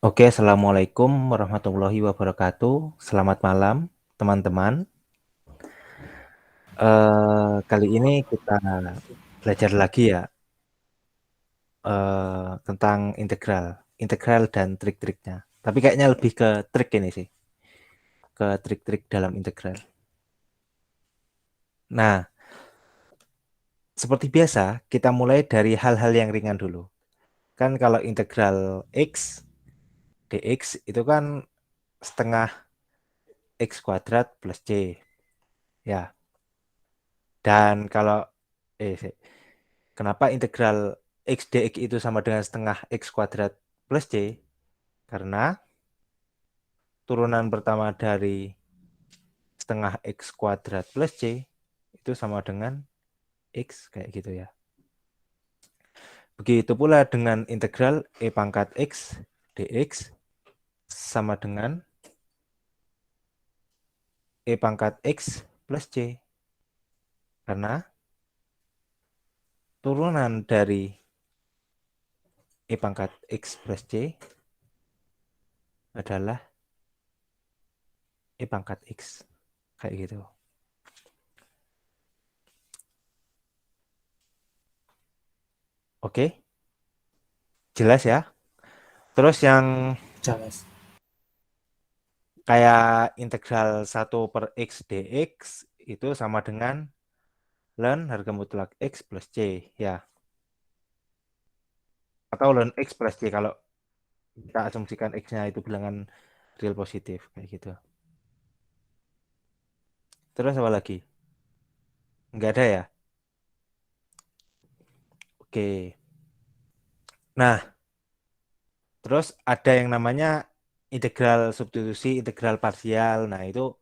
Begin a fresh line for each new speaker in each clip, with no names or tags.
Oke, Assalamualaikum warahmatullahi wabarakatuh. Selamat malam, teman-teman. Kali ini kita belajar lagi ya tentang integral dan trik-triknya. Tapi kayaknya lebih ke trik ini sih, ke trik-trik dalam integral. Nah, seperti biasa, kita mulai dari hal-hal yang ringan dulu. Kan kalau integral x dx itu kan setengah x kuadrat plus c. Ya, dan kalau kenapa integral x dx itu sama dengan setengah x kuadrat plus c? Karena turunan pertama dari setengah x kuadrat plus c itu sama dengan x kayak gitu ya. Begitu pula dengan integral e pangkat x dx sama dengan e pangkat x plus c. Karena turunan dari e pangkat x plus c adalah e pangkat x. Kayak gitu. Oke, jelas ya. Terus yang
Jelas.
kayak integral 1/x dx itu sama dengan ln harga mutlak x plus c ya. Atau ln x plus c kalau kita asumsikan x-nya itu bilangan real positif kayak gitu. Terus apa lagi? Nggak ada ya? Oke. Nah, terus ada yang namanya integral substitusi, integral parsial. Nah, itu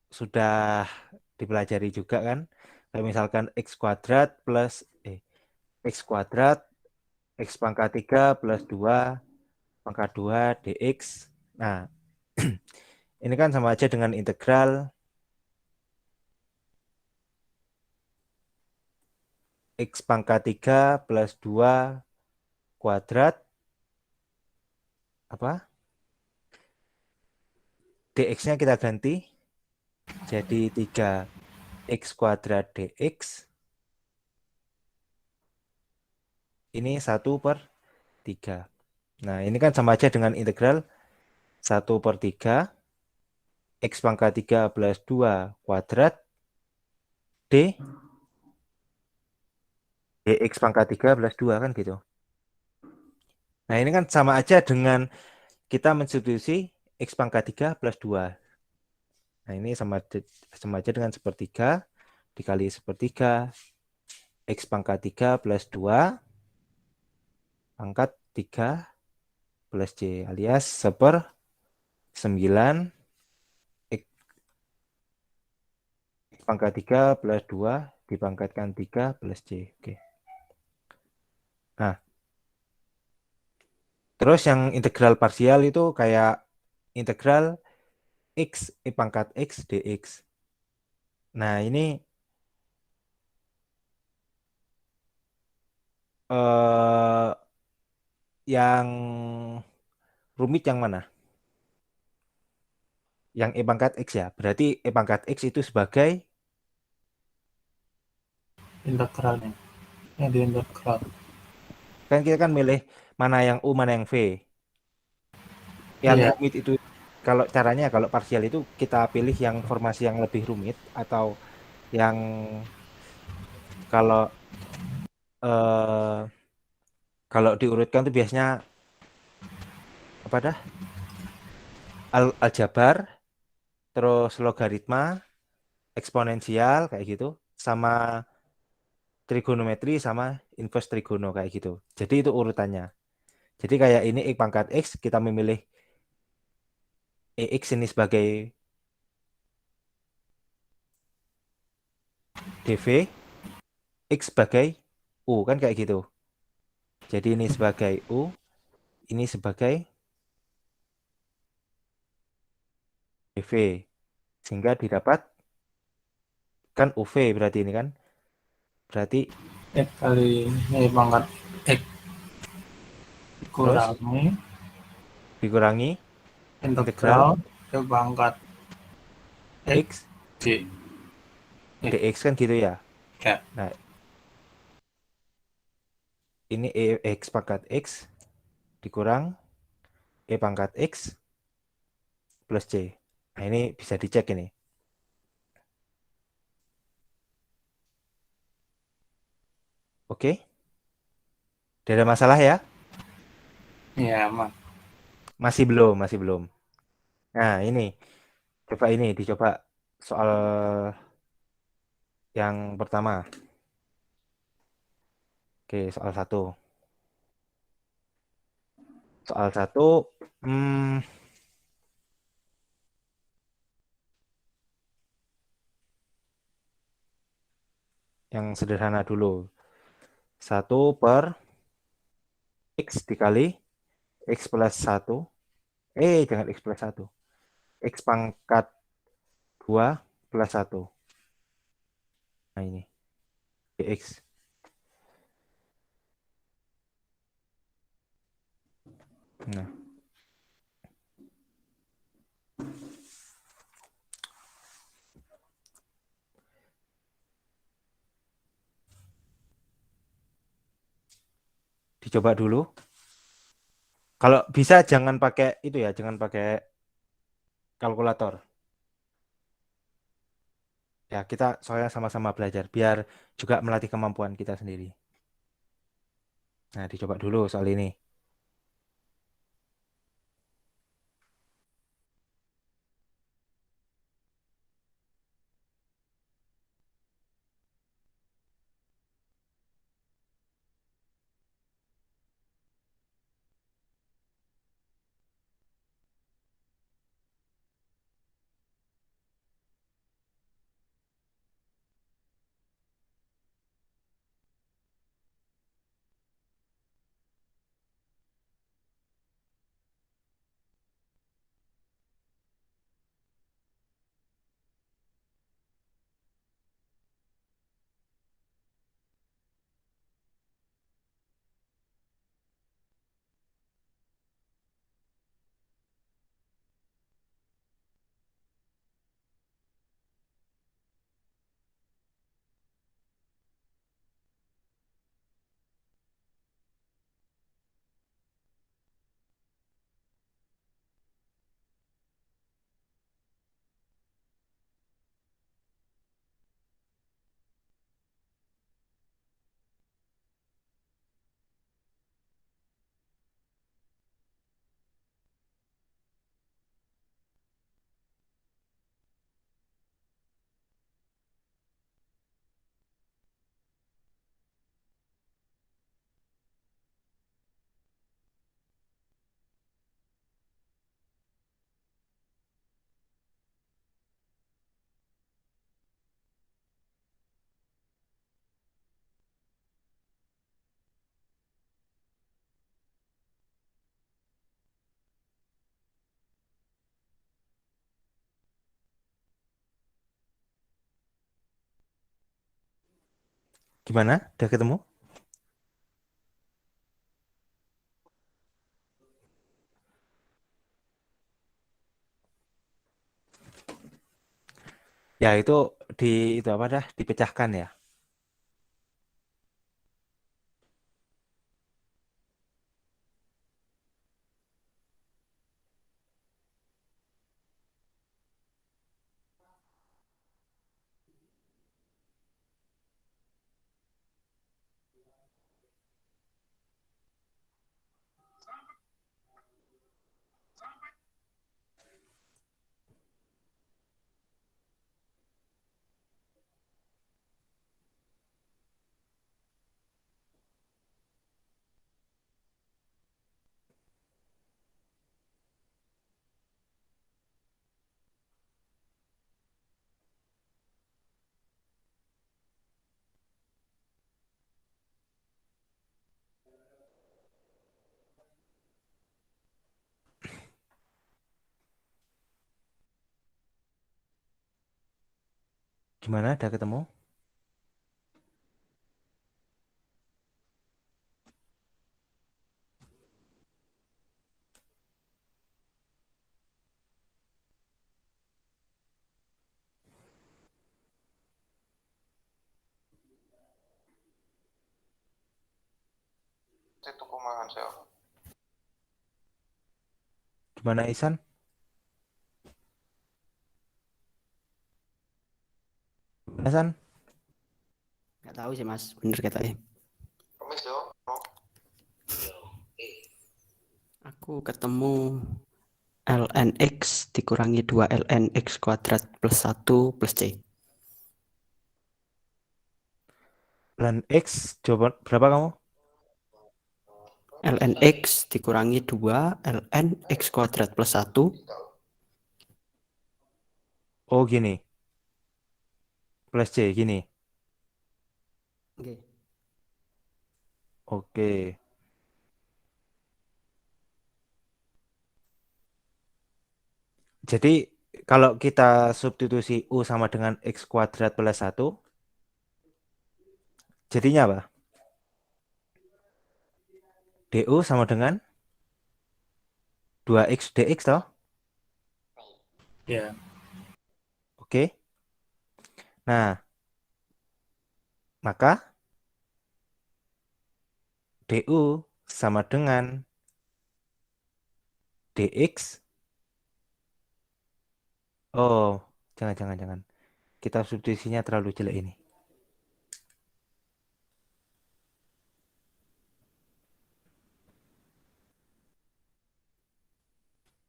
sudah dipelajari juga kan? Kayak misalkan x kuadrat plus x kuadrat x pangkat 3 plus 2 pangkat 2 dx. Nah, ini kan sama aja dengan integral x pangkat 3 plus 2 kuadrat apa? Dx-nya kita ganti jadi 3x kuadrat dx. Ini 1/3. Nah, ini kan sama aja dengan integral 1/3 x pangkat 3 plus 2 kuadrat d dx pangkat 3 plus 2 kan gitu. Nah, ini kan sama aja dengan kita mensubstitusi x pangkat 3 plus 2. Nah, ini sama aja dengan sepertiga dikali sepertiga x pangkat 3 plus 2 pangkat 3 plus c alias 1/9 x pangkat 3 plus 2 dipangkatkan 3 plus c. Oke. Nah, terus yang integral parsial itu kayak integral x e pangkat x dx. Nah, ini eh yang rumit yang mana? Yang e pangkat x ya. Berarti e pangkat x itu sebagai
Integralnya. Yang di integral.
kan kita kan milih mana yang u mana yang v. Yang
Iya.
rumit itu kalau caranya kalau parsial itu kita pilih yang formasi yang lebih rumit atau yang kalau eh kalau diurutkan tuh biasanya apa dah? Aljabar, terus logaritma, eksponensial kayak gitu, sama trigonometri sama inverse trigono kayak gitu. Jadi itu urutannya. Jadi kayak ini x pangkat x kita memilih x ini sebagai dv, x sebagai u kan kayak gitu. Jadi ini sebagai u, ini sebagai dv. Sehingga didapat kan uv berarti ini kan. Berarti
X kali ini pangkat X.
Terus
dikurangi
dikurangi integral
integral ke pangkat X
X
D.
dx kan gitu ya.
Ya,
Nah, ini X pangkat X dikurang pangkat X plus C. Nah, ini bisa dicek ini. Oke, tidak ada masalah ya?
ya aman.
Masih belum, masih belum. Nah, ini coba ini dicoba soal yang pertama. Oke, soal satu. Soal satu, hmm, yang sederhana dulu. Satu per X dikali X plus satu. Jangan X plus satu. X pangkat 2 plus satu. Nah, ini dx. Nah, dicoba dulu. Kalau bisa jangan pakai itu ya, jangan pakai kalkulator. Ya, kita soalnya sama-sama belajar biar juga melatih kemampuan kita sendiri. Nah, dicoba dulu soal ini. Gimana? Udah ketemu? Ya, itu apa dah? Dipecahkan ya. Gimana? Udah ketemu? Gimana Isan? Isan?
Nggak tahu sih mas, bener katanya. Aku ketemu ln X dikurangi 2 ln X kuadrat plus 1 plus C.
Ln X, jawaban berapa kamu?
Ln X dikurangi 2 ln X kuadrat plus 1.
Oh gini, plus C gini.
Oke.
Oke. Jadi kalau kita substitusi U sama dengan X kuadrat plus 1, jadinya apa? DU sama dengan 2X dx toh?
Ya.
Oke. Nah, maka DU sama dengan dx. Oh, jangan. Kita substitusinya terlalu jelek ini.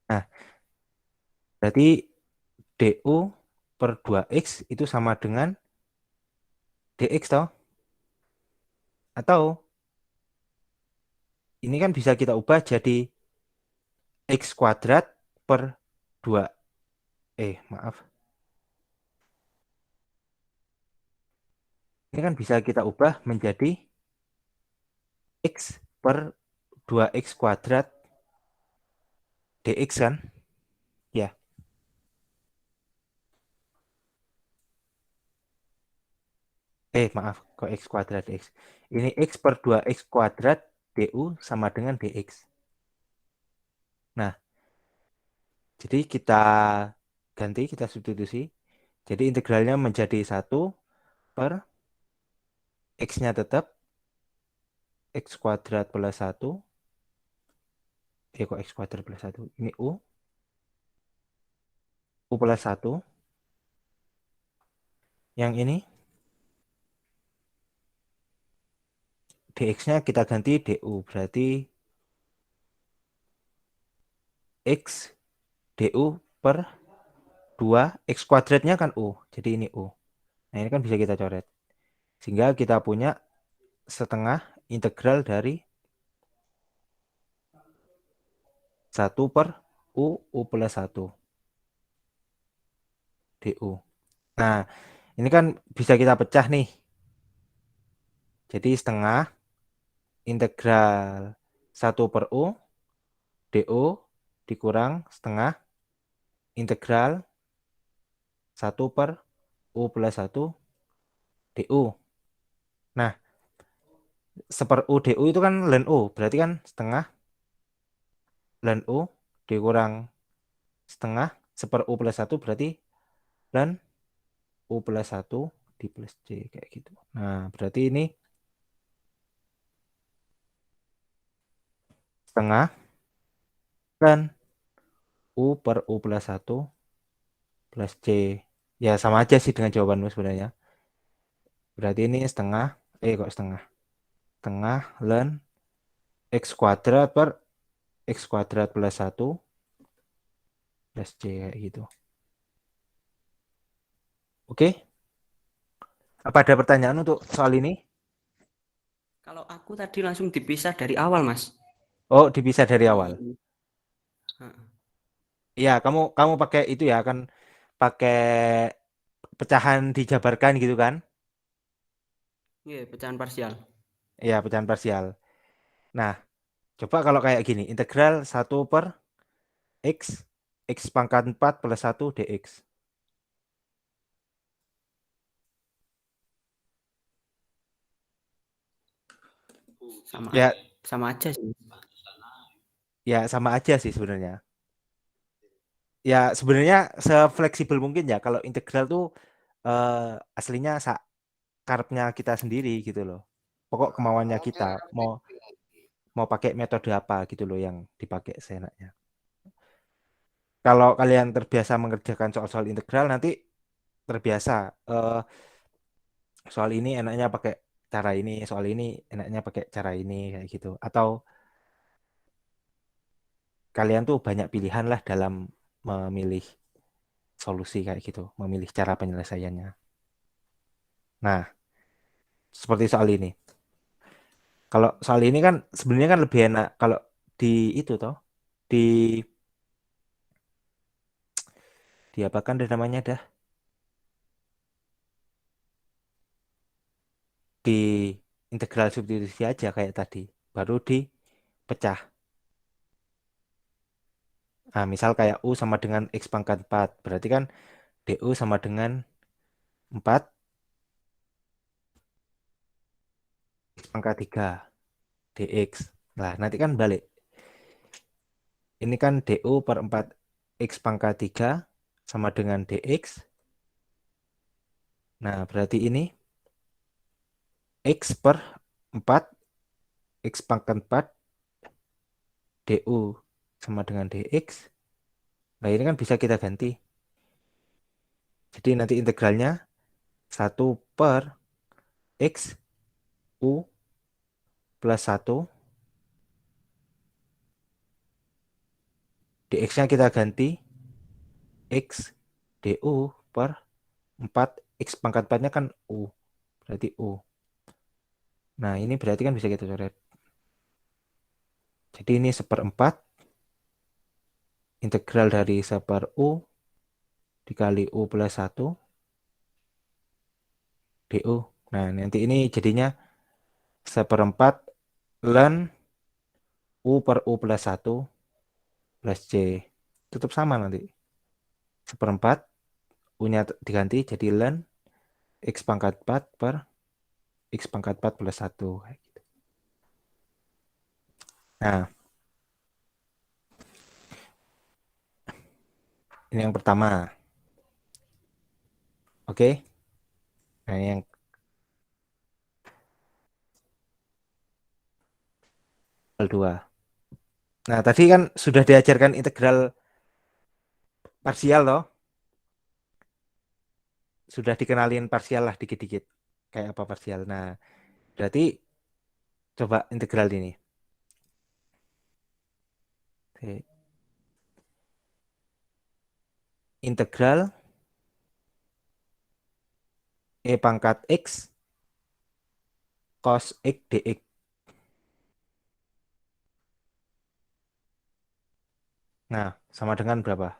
Nah, berarti DU per 2X itu sama dengan dx toh? Atau ini kan bisa kita ubah jadi X kuadrat per 2. Maaf. Ini kan bisa kita ubah menjadi X per 2X kuadrat dx kan? Ya. Maaf, kok X kuadrat dx. Ini X per 2X kuadrat du sama dengan dx. Nah, jadi kita ganti, kita substitusi. Jadi integralnya menjadi 1 per X-nya tetap X kuadrat plus 1. Kok X kuadrat plus 1? Ini U plus 1. Yang ini dx-nya kita ganti du. Berarti X du per 2. X kuadratnya kan U. Jadi ini U. Nah ini kan bisa kita coret. Sehingga kita punya setengah integral dari 1 per U plus 1 du. Nah ini kan bisa kita pecah nih. Jadi setengah integral 1 per U du dikurang setengah integral 1 per U plus 1 du. Nah, 1/U du itu kan ln U, berarti kan setengah ln U dikurang setengah 1/U plus 1 berarti ln U plus 1 di plus C kayak gitu. Nah, berarti ini setengah ln U per U plus 1 plus C. Ya, sama aja sih dengan jawabanmu sebenarnya. Berarti ini setengah, kok setengah? Setengah ln X kuadrat per X kuadrat plus 1 plus C kayak gitu. Oke, apa ada pertanyaan untuk soal ini?
Kalau aku tadi langsung dipisah dari awal mas.
Oh, dipisah dari awal.
Di...
Iya, kamu pakai itu ya kan pakai pecahan dijabarkan gitu kan?
Iya, pecahan parsial.
Iya, pecahan parsial. Nah, coba kalau kayak gini, integral 1 per X, X pangkat 4 plus 1 dx.
Sama
Ya,
sama aja sih.
ya sama aja sih sebenarnya. Ya, sebenarnya sefleksibel mungkin ya kalau integral tuh eh, aslinya karepnya kita sendiri gitu loh. Pokok kemauannya kita mau mau pakai metode apa gitu loh yang dipakai seenaknya. Kalau kalian terbiasa mengerjakan soal-soal integral, nanti terbiasa soal ini enaknya pakai cara ini, soal ini enaknya pakai cara ini kayak gitu. Atau kalian tuh banyak pilihan lah dalam memilih solusi kayak gitu, memilih cara penyelesaiannya. Nah, seperti soal ini. Kalau soal ini kan sebenarnya kan lebih enak kalau di itu toh, di diapakan deh namanya dah, di integral substitusi aja kayak tadi, baru dipecah. Nah, misal kayak U sama dengan X pangkat 4, berarti kan DU sama dengan 4 X pangkat 3 DX. Nah, nanti kan balik. Ini kan DU per 4 X pangkat 3 sama dengan DX. Nah, berarti ini X per 4 X pangkat 4 DU sama dengan DX. Nah, ini kan bisa kita ganti. Jadi nanti integralnya 1 per X U plus 1. DX-nya kita ganti X DU per 4 X pangkat 4-nya kan U. Berarti U. Nah, ini berarti kan bisa kita coret. Jadi ini 1/4 integral dari 1 U dikali U plus 1 DU. Nah, nanti ini jadinya 1/4 ln U per U plus 1 plus C. Tetap sama nanti. 1/4 U-nya diganti jadi ln X pangkat 4 per X pangkat 4 plus 1. Nah, ini yang pertama. Oke. Nah, ini yang kedua. Nah, tadi kan sudah diajarkan integral parsial loh. Sudah dikenalin parsial lah dikit-dikit. Kayak apa parsial. Nah, berarti coba integral ini. Oke. Integral E pangkat X cos X dx. Nah, sama dengan berapa?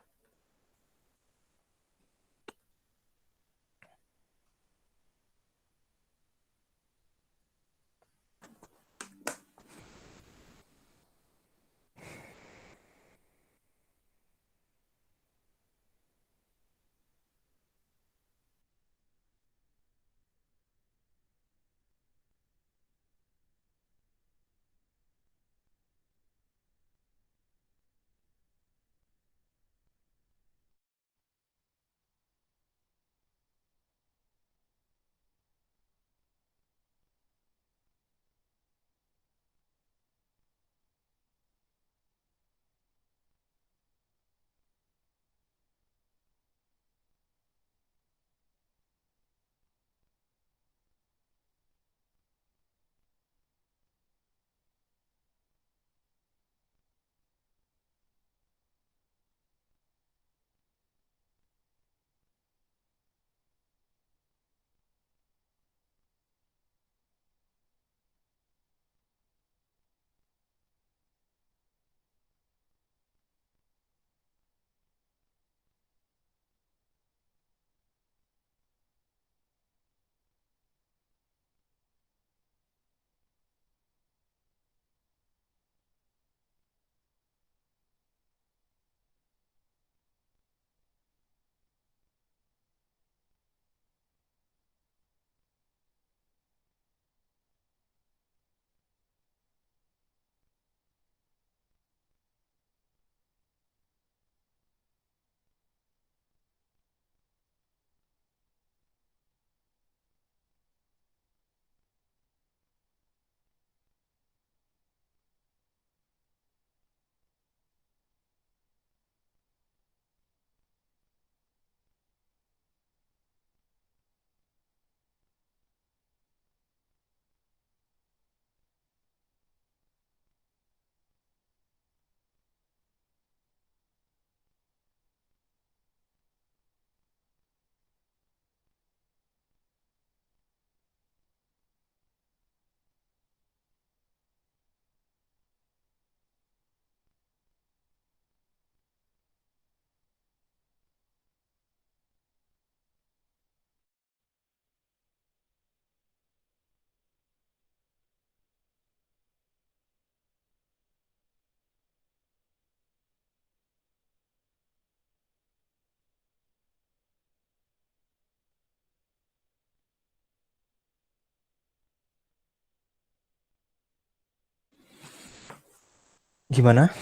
Gimana?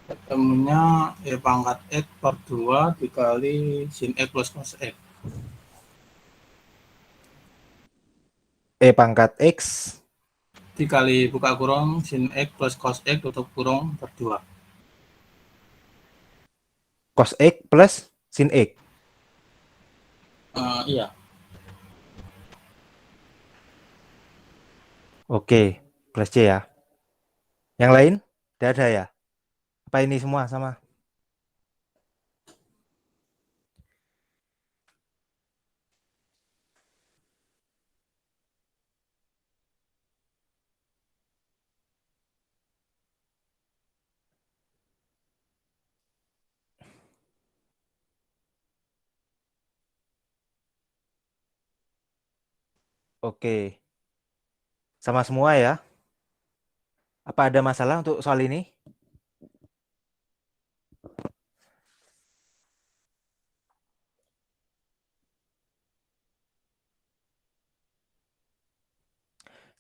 Ketemunya E pangkat X per 2 dikali sin X plus cos X.
E pangkat X
Dikali buka kurung sin X plus cos X tutup kurung per 2.
cos X plus sin X.
Iya,
Oke, plus C ya. Yang lain? Tidak ada ya? Apa ini semua sama? Oke, sama semua ya. Apa ada masalah untuk soal ini?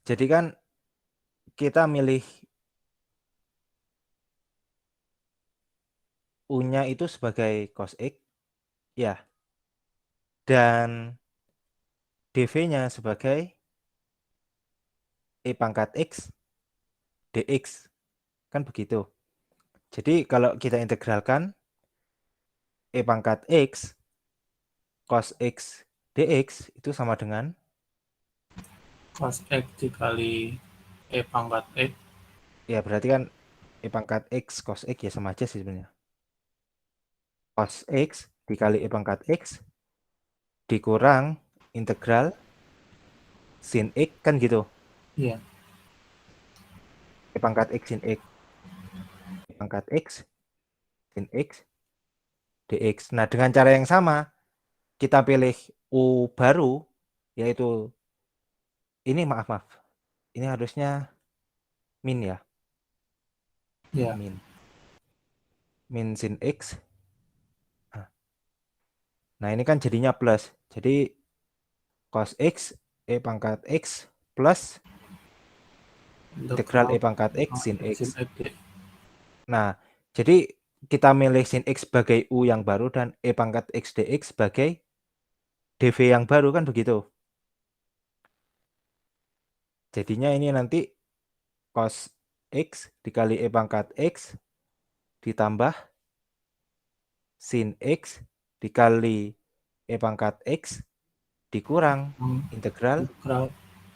Jadi kan kita milih U-nya itu sebagai cos X, ya. Dan dv-nya sebagai E pangkat X dx. Kan begitu. Jadi kalau kita integralkan E pangkat X cos X dx itu sama dengan,
cos X dikali E pangkat X.
ya berarti kan E pangkat X cos X ya sama aja sih sebenarnya. Cos X dikali E pangkat X dikurang integral sin X kan gitu.
Iya,
E pangkat X sin X. E pangkat X sin X dx. Nah dengan cara yang sama kita pilih U baru, yaitu ini, maaf. Ini harusnya min ya.
iya,
Min sin X. Nah ini kan jadinya plus. Jadi cos X E pangkat X plus integral E
integral
pangkat
E
X sin
pangkat X
X.
sin X dx.
Nah jadi kita milih sin X sebagai U yang baru dan E pangkat X dx sebagai dv yang baru kan begitu. Jadinya ini nanti cos X dikali E pangkat X ditambah sin X dikali E pangkat X dikurang integral
Integral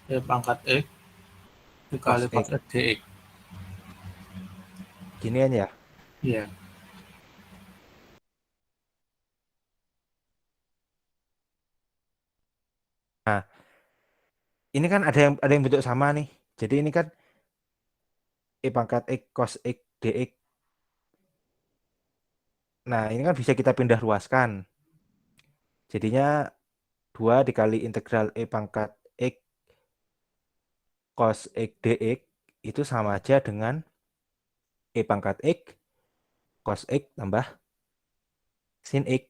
E pangkat X
cos
dikali cos
X.
X dx.
Ginian ya.
Iya,
Nah, ini kan ada yang bentuk sama nih. Jadi ini kan E pangkat X cos X dx. Nah, ini kan bisa kita pindah ruaskan. Jadinya 2 dikali integral E pangkat X cos X dx itu sama aja dengan E pangkat X cos X tambah sin X.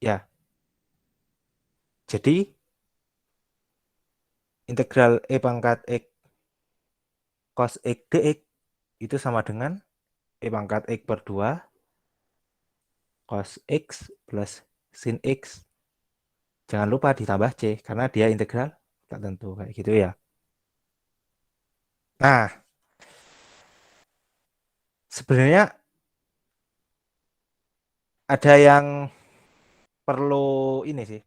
Ya, jadi integral E pangkat X cos X dx itu sama dengan E pangkat X per 2 cos X plus sin X. Jangan lupa ditambah C karena dia integral tak tentu kayak gitu ya. Nah, sebenarnya ada yang perlu ini sih.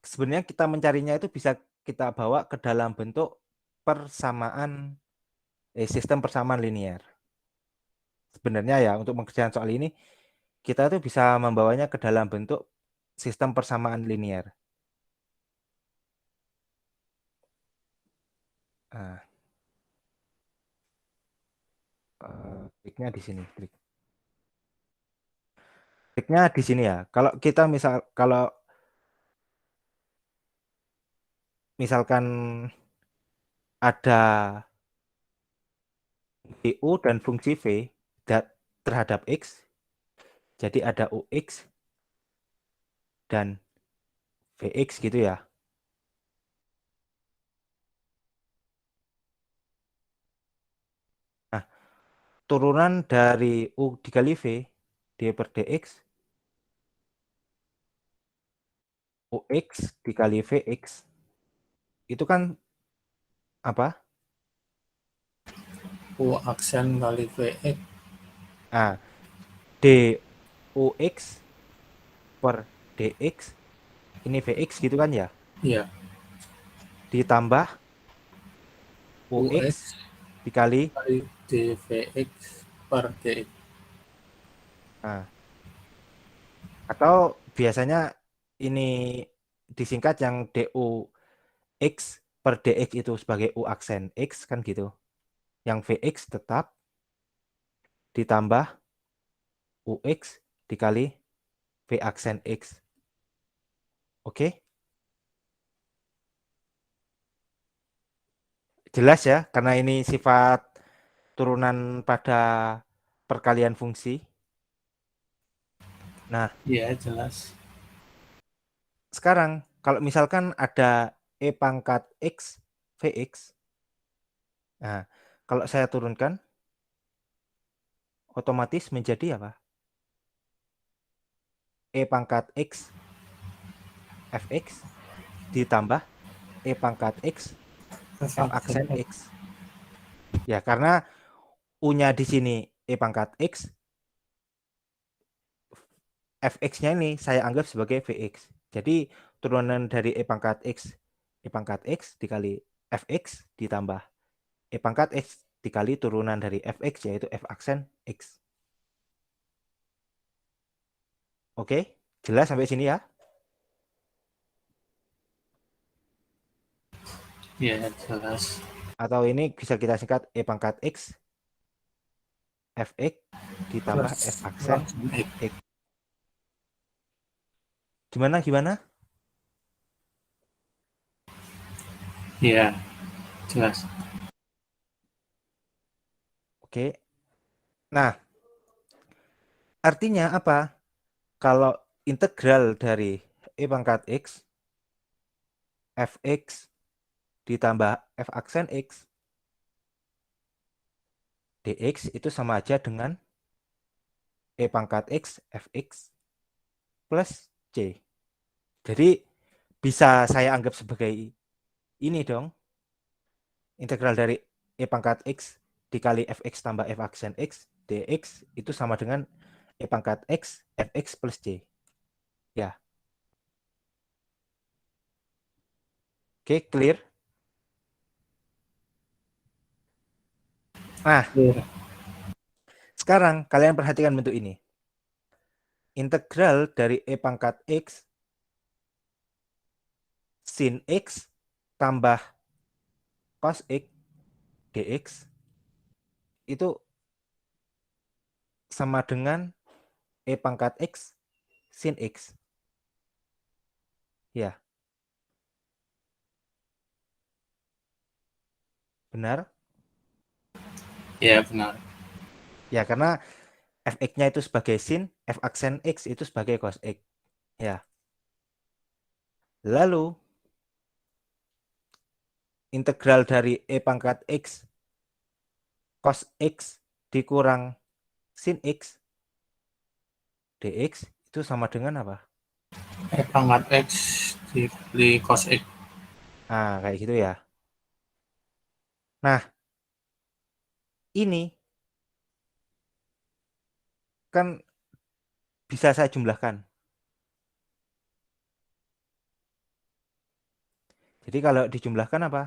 Sebenarnya kita mencarinya itu bisa kita bawa ke dalam bentuk persamaan sistem persamaan linear. Sebenarnya ya untuk mengerjakan soal ini kita tuh bisa membawanya ke dalam bentuk sistem persamaan linear. Nah, triknya di sini, triknya di sini ya. Kalau kita kalau misalkan ada u dan fungsi v terhadap x, jadi ada ux dan vx gitu ya. turunan dari U dikali V, D per dx, UX dikali VX, itu kan apa?
U aksen kali VX.
Nah, DUX per DX, ini VX gitu kan ya,
Iya,
ditambah UX
UX
dikali,
kali DVX per DX.
nah, atau biasanya ini disingkat yang DUX per DX itu sebagai U aksen X kan gitu. Yang VX tetap ditambah UX dikali V aksen X. Oke? Jelas ya, karena ini sifat turunan pada perkalian fungsi. Nah,
Iya, jelas.
sekarang kalau misalkan ada E pangkat X, Vx, nah, kalau saya turunkan, otomatis menjadi apa? E pangkat X, Fx, ditambah E pangkat X,
F
F
aksen
aksen
X.
X. Ya, karena U-nya di sini E pangkat X, Fx-nya ini saya anggap sebagai Vx. Jadi turunan dari E pangkat X dikali Fx ditambah E pangkat X dikali turunan dari Fx yaitu F aksen X. Oke, jelas sampai sini ya?
Iya, jelas.
Atau ini bisa kita singkat E pangkat X Fx ditambah
Plus
F aksen
aksen X.
X. Gimana?
Iya, jelas.
Oke. Nah, artinya apa? Kalau integral dari E pangkat X Fx ditambah F aksen X dx itu sama aja dengan E pangkat X Fx plus C. Jadi bisa saya anggap sebagai ini dong. Integral dari E pangkat X dikali Fx tambah F aksen X dx itu sama dengan E pangkat X Fx plus C. Ya, oke, clear. Nah,
Iya.
sekarang kalian perhatikan bentuk ini. Integral dari E pangkat X sin X tambah cos X dx itu sama dengan E pangkat X sin X. Ya, benar?
Iya, benar.
Ya, karena Fx-nya itu sebagai sin, F aksen X itu sebagai cos X. Ya. Lalu, integral dari E pangkat X cos X dikurang sin X dx itu sama dengan apa?
E pangkat X dikali cos X.
Nah, kayak gitu ya. Nah, ini kan bisa saya jumlahkan. Jadi kalau dijumlahkan apa?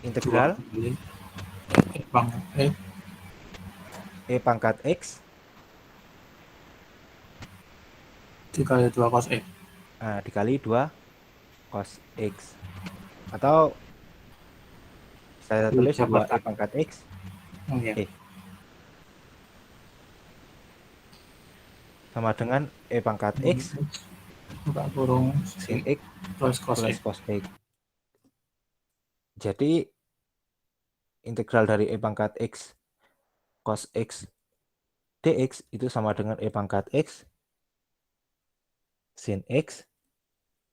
2
Integral
kali E pangkat X
E pangkat X
dikali 2 cos X.
dikali 2 cos X. Atau saya tulis 2 E
Jabarkan.
pangkat X.
Oh iya.
Sama dengan E pangkat X
Buka kurung
sin
sin
X
plus cos
plus
X.
cos X. Jadi integral dari E pangkat X cos X dx itu sama dengan E pangkat X sin X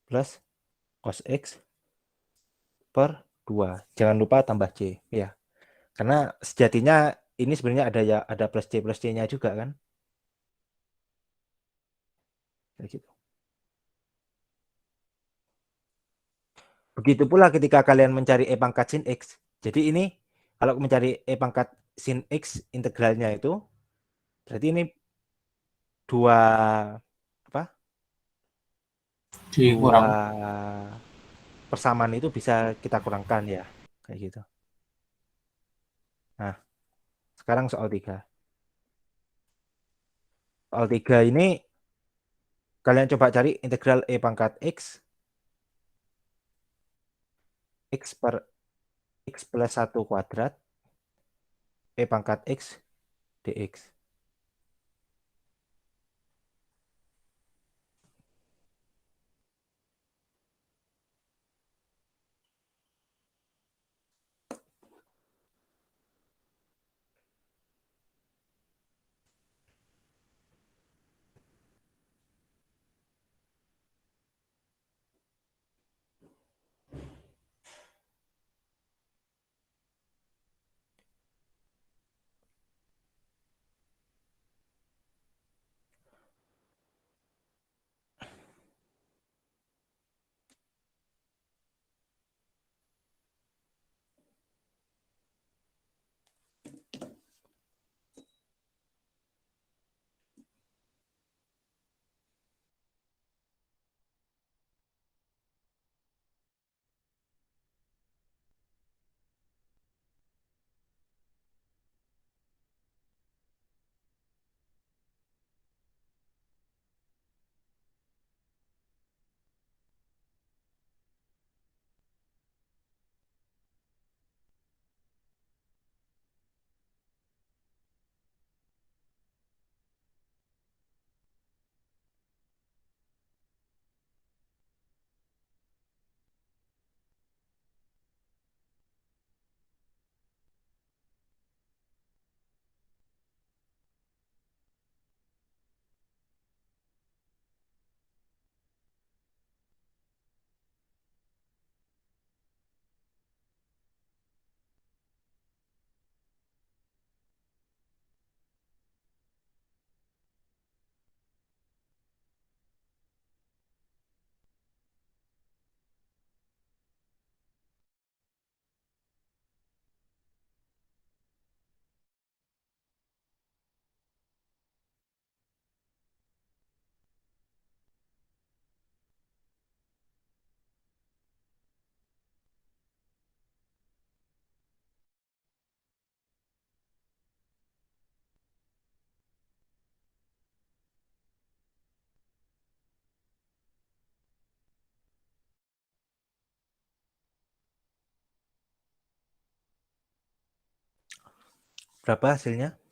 plus cos X per 2. Jangan lupa tambah C. Ya, karena sejatinya ini sebenarnya ada ya, ada plus C-nya juga kan. Kayak gitu. Begitu pula ketika kalian mencari E pangkat sin X. Jadi ini kalau mencari E pangkat sin X integralnya itu berarti ini dua apa? Dua
Dikurang.
persamaan itu bisa kita kurangkan ya. Kayak gitu. Nah, sekarang soal 3. Soal 3 ini kalian coba cari integral E pangkat X per X plus 1 kuadrat E pangkat X dx. Berapa hasilnya?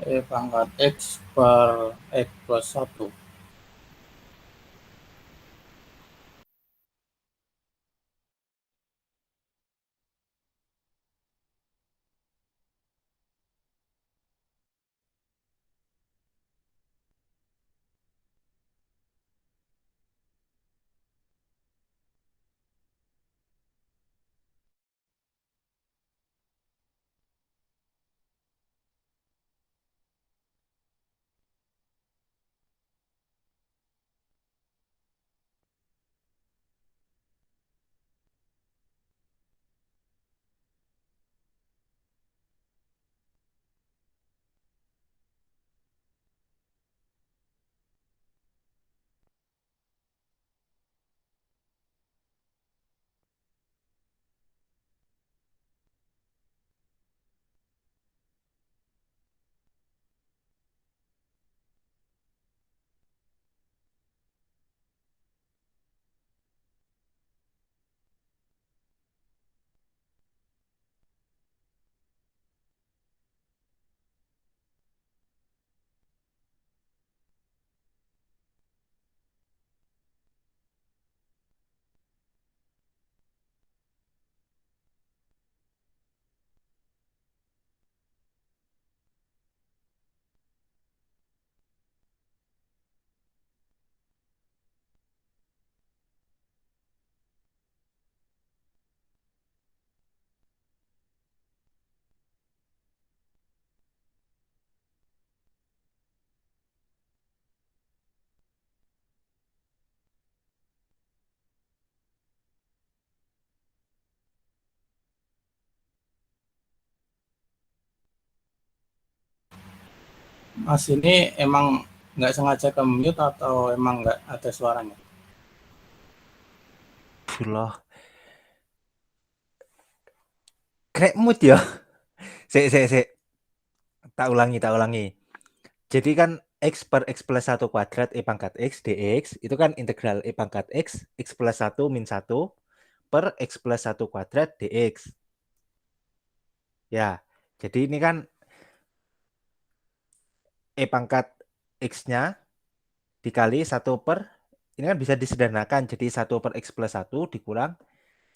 E pangkat X per X plus 1. Mas ini emang nggak sengaja ke mute atau emang nggak ada suaranya?
Fuloh. Kayak mood ya. Sik. Tak ulangi. Jadi kan X per X plus 1 kuadrat E pangkat X dx itu kan integral E pangkat X plus 1 min 1 per X plus 1 kuadrat dx. Ya, jadi ini kan E pangkat X-nya dikali 1 per, ini kan bisa disederhanakan jadi 1 per X plus 1 dikurang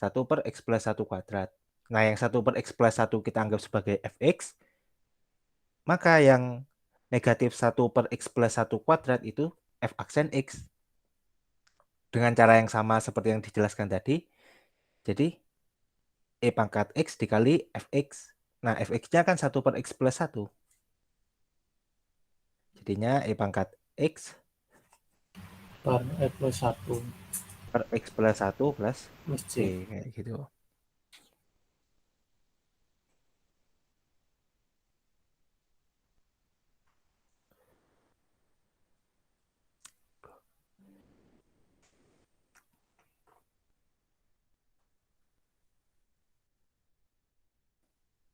1 per X plus 1 kuadrat. Nah, yang 1 per X plus 1 kita anggap sebagai Fx, maka yang negatif 1 per X plus 1 kuadrat itu F aksen X. Dengan cara yang sama seperti yang dijelaskan tadi, jadi E pangkat X dikali Fx. Nah, Fx-nya kan 1 per X plus 1. Jadinya E pangkat X
Per E plus 1
per X plus 1 plus
plus
C.
C.
Kayak gitu.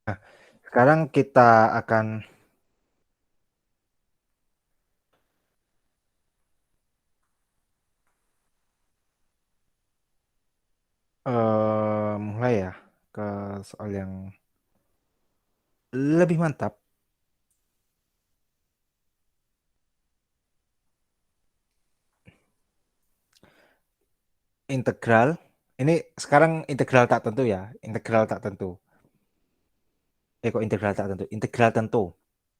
Nah, sekarang kita akan mulai ya ke soal yang lebih mantap. Integral. Ini sekarang integral tak tentu ya. Integral tak tentu. Kok integral tak tentu? Integral tentu.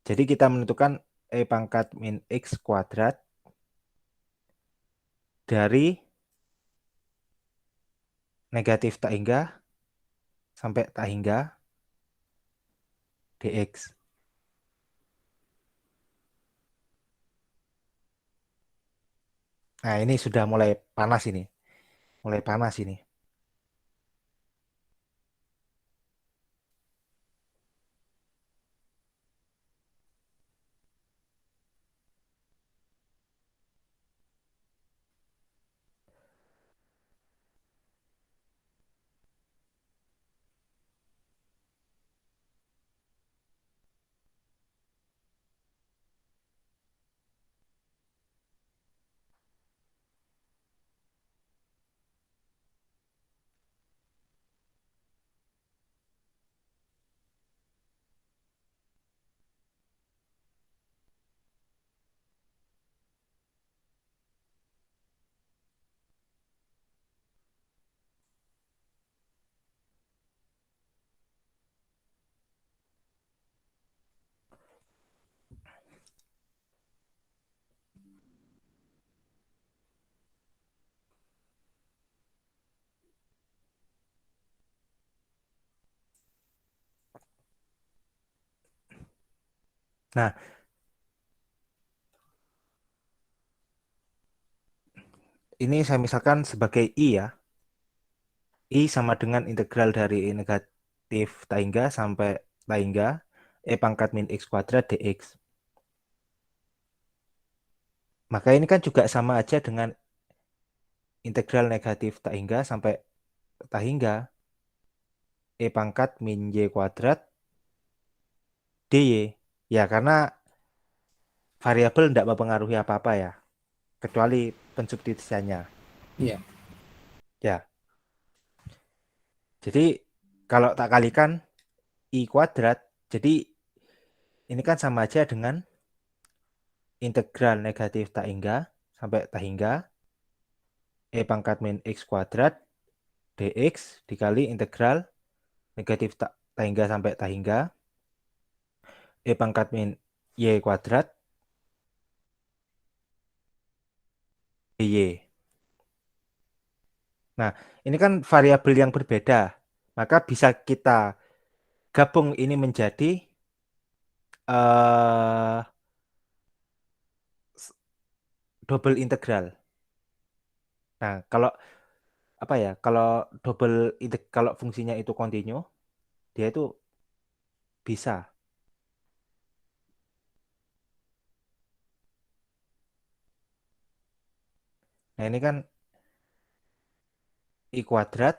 Jadi kita menentukan E pangkat min X kuadrat dari negatif tak hingga sampai tak hingga dx. Nah, ini sudah mulai panas ini. Mulai panas ini. Nah, ini saya misalkan sebagai I ya. I sama dengan integral dari negatif tak hingga sampai tak hingga E pangkat min X kuadrat dx. Maka ini kan juga sama aja dengan integral negatif tak hingga sampai tak hingga E pangkat min Y kuadrat dy. Ya, karena variabel tidak mempengaruhi apa-apa ya, kecuali pensubstitusiannya.
Iya.
Ya, jadi kalau tak kalikan I kuadrat, jadi ini kan sama aja dengan integral negatif tak hingga sampai tak hingga E pangkat min X kuadrat dx dikali integral negatif tak hingga sampai tak hingga E pangkat min Y kuadrat dy. Nah, ini kan variabel yang berbeda. Maka bisa kita gabung ini menjadi eh double integral. Nah, kalau apa ya? Kalau kalau fungsinya itu kontinu, dia itu bisa Nah, ini kan I kuadrat.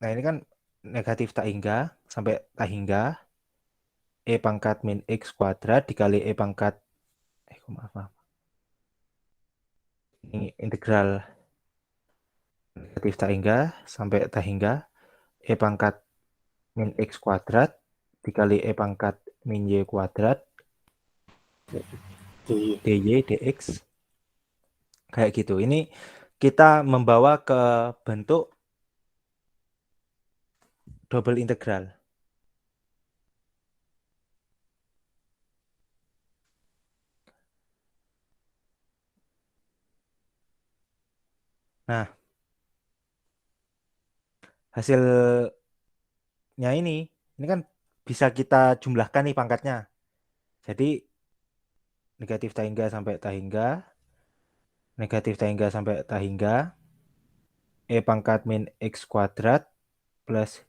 Nah, ini kan negatif tak hingga sampai tak hingga E pangkat min X kuadrat dikali E pangkat, maaf, maaf. Ini integral negatif tak hingga sampai tak hingga E pangkat min X kuadrat dikali E pangkat min Y kuadrat
DY.
dy dx. Kayak gitu. Ini kita membawa ke bentuk double integral. Nah, hasilnya ini kan bisa kita jumlahkan nih pangkatnya. Jadi negatif tak hingga sampai tak hingga, negatif tak hingga sampai tak hingga, E pangkat min X kuadrat plus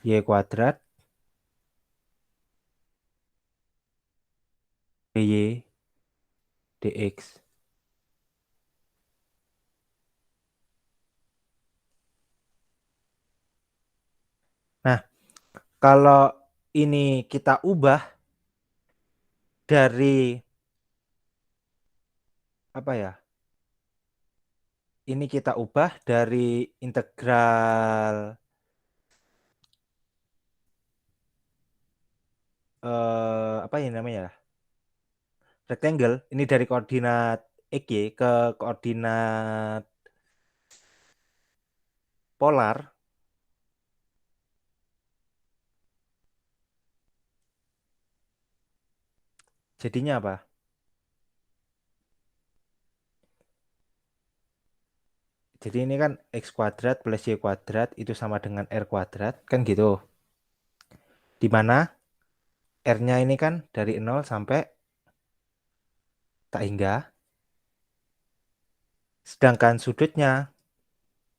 Y kuadrat dy dx. Nah, kalau ini kita ubah dari apa ya? Ini kita ubah dari integral apa ini namanya? Rectangle. Ini dari koordinat XY ke koordinat polar. Jadinya apa? Jadi ini kan X kuadrat plus Y kuadrat itu sama dengan R kuadrat. Kan gitu. Di mana R-nya ini kan dari 0 sampai tak hingga. Sedangkan sudutnya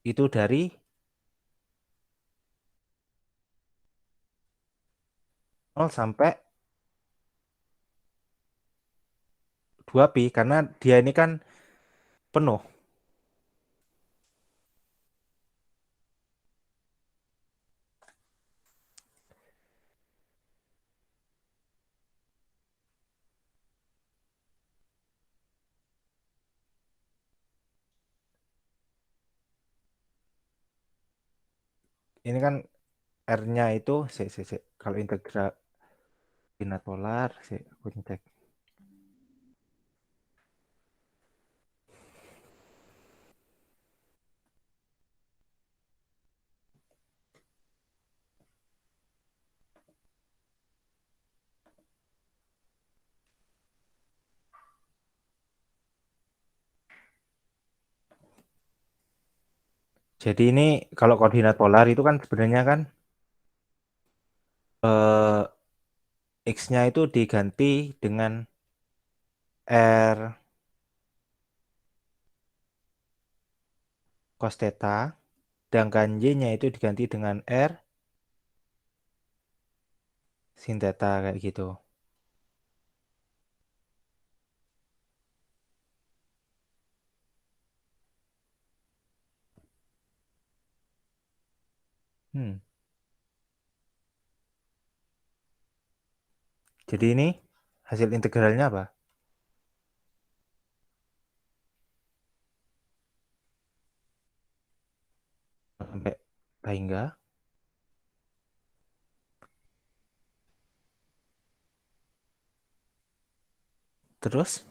itu dari 0 sampai 2pi. Karena dia ini kan penuh. Ini kan R-nya itu, kalau integral koordinat polar, aku cek. Jadi ini kalau koordinat polar itu kan sebenarnya kan X-nya itu diganti dengan R cos theta, sedangkan Y-nya itu diganti dengan R sin theta kayak gitu. Hmm. Jadi ini hasil integralnya apa? Sampai hingga. Terus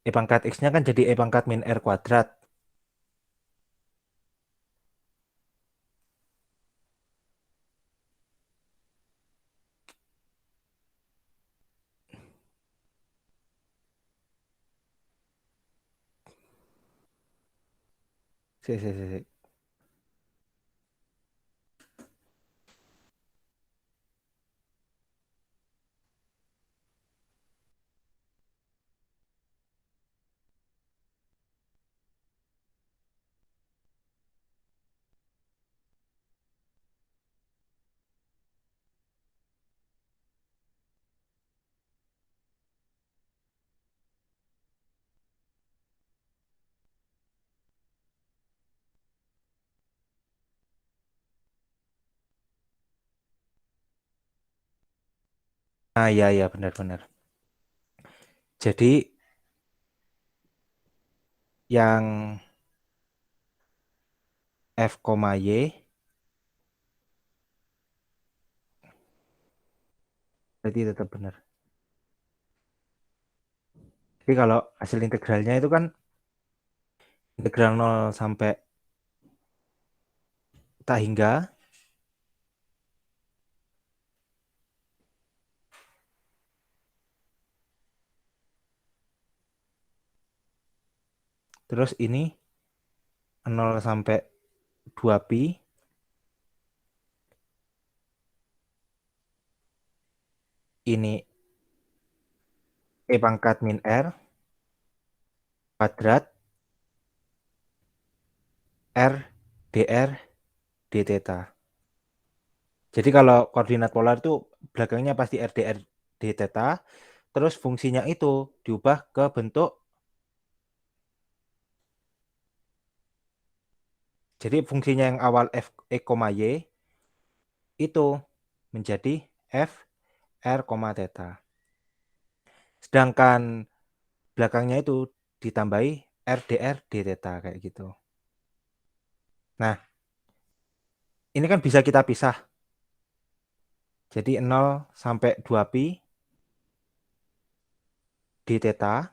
E pangkat X-nya kan jadi E pangkat min R kuadrat. Si, si, si, si. Ah, iya, iya, benar-benar. Jadi yang F, Y berarti tetap benar. Jadi kalau hasil integralnya itu kan integral 0 sampai tak hingga, terus ini 0 sampai 2pi, ini E pangkat min R kuadrat R dr d theta. Jadi kalau koordinat polar itu belakangnya pasti R dr d theta, terus fungsinya itu diubah ke bentuk, jadi fungsinya yang awal F, E, Y itu menjadi F, R, theta. Sedangkan belakangnya itu ditambahi R dr d theta kayak gitu. Nah, ini kan bisa kita pisah. Jadi 0 sampai 2pi d theta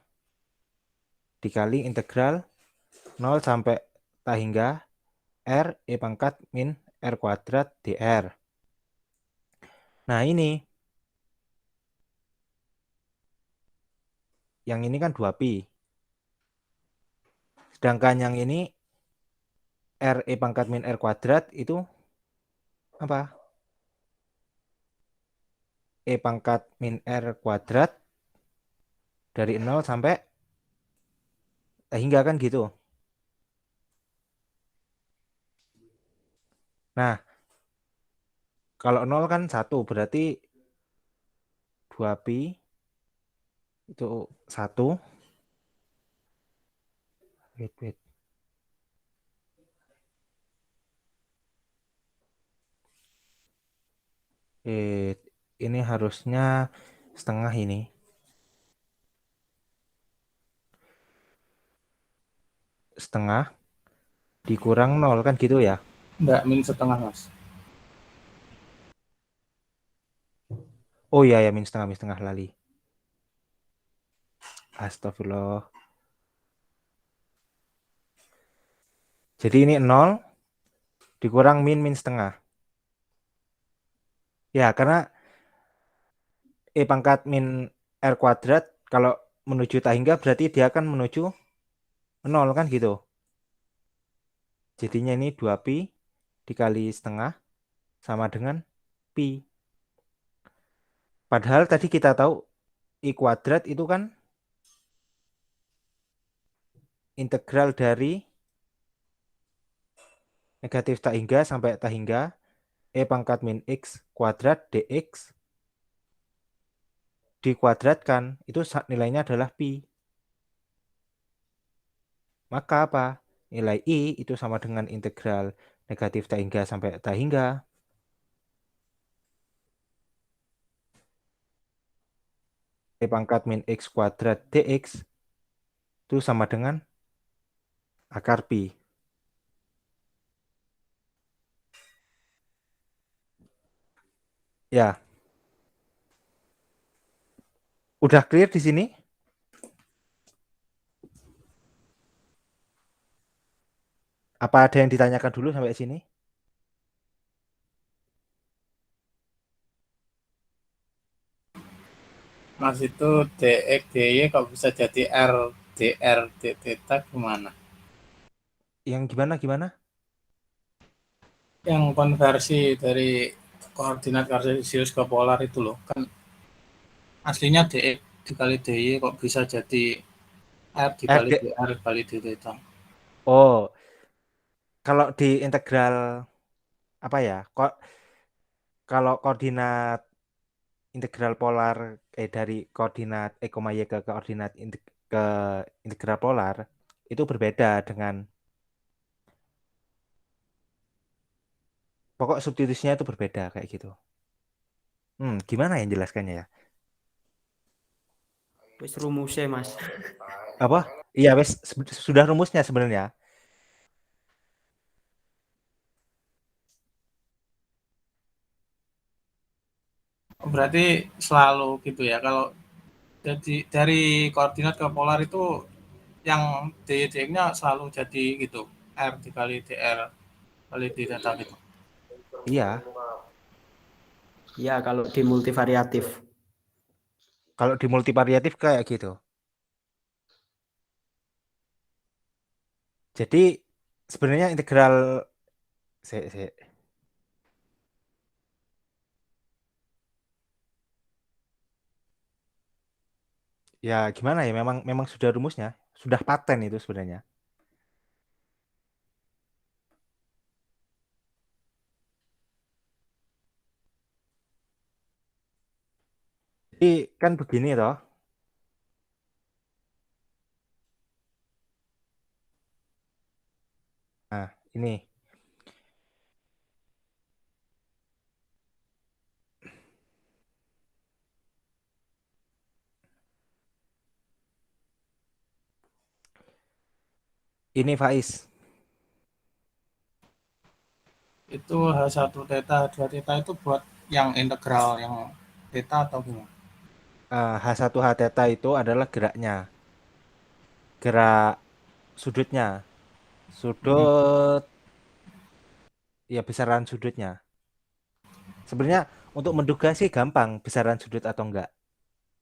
dikali integral 0 sampai tak hingga R E pangkat min R kuadrat dr. Nah, yang ini kan 2pi. Sedangkan yang ini R E pangkat min R kuadrat itu apa? E pangkat min R kuadrat dari 0 sampai hingga kan gitu. Nah, kalau 0 kan 1 berarti 2pi itu 1. Wait, wait. Eh, ini harusnya setengah ini. Setengah dikurang 0 kan gitu ya.
Enggak, min setengah, Mas.
Oh iya ya, min setengah lali. Astagfirullah. Jadi ini 0 dikurang min setengah. Ya, karena E pangkat min R kuadrat kalau menuju tak hingga berarti dia akan menuju 0 kan gitu. Jadinya ini 2pi dikali setengah sama dengan pi. Padahal tadi kita tahu I kuadrat itu kan integral dari negatif tak hingga sampai tak hingga E pangkat min X kuadrat dx dikuadratkan. Itu nilainya adalah pi. Maka apa? Nilai I itu sama dengan integral negatif tak hingga sampai tak hingga E pangkat min X kuadrat dx itu sama dengan akar pi. Ya, udah clear di sini? Apa ada yang ditanyakan dulu sampai sini?
Mas itu dx dy kok bisa jadi r dr d theta gimana?
Yang gimana?
Yang konversi dari koordinat kartesius ke polar itu loh. Kan aslinya dx dikali dy kok bisa jadi r dikali
RD.
dr dikali d theta.
Oh, kalau di integral apa ya? Kok kalau koordinat integral polar dari koordinat E, Y ke koordinat ke integral polar itu berbeda dengan pokok substitusinya itu berbeda kayak gitu. Gimana yang jelaskannya ya?
Wis rumusnya, Mas.
Apa? Iya, wes sudah rumusnya sebenarnya.
Berarti selalu gitu ya. Kalau jadi dari koordinat ke polar itu yang dx-nya selalu jadi gitu. R dikali dr kali d theta gitu.
Iya.
Ya, kalau di multivariatif.
Kalau di multivariatif kayak gitu. Jadi sebenarnya integral se- ya gimana ya? Memang memang sudah rumusnya, sudah paten itu sebenarnya. Jadi kan begini toh. Nah, ini Faiz.
Itu H1 theta, H2 theta itu buat yang integral yang theta atau gimana?
H1 H theta itu adalah geraknya, gerak sudutnya,
Hmm.
sudut ya besaran sudutnya. Sebenarnya untuk menduga sih gampang besaran sudut atau enggak.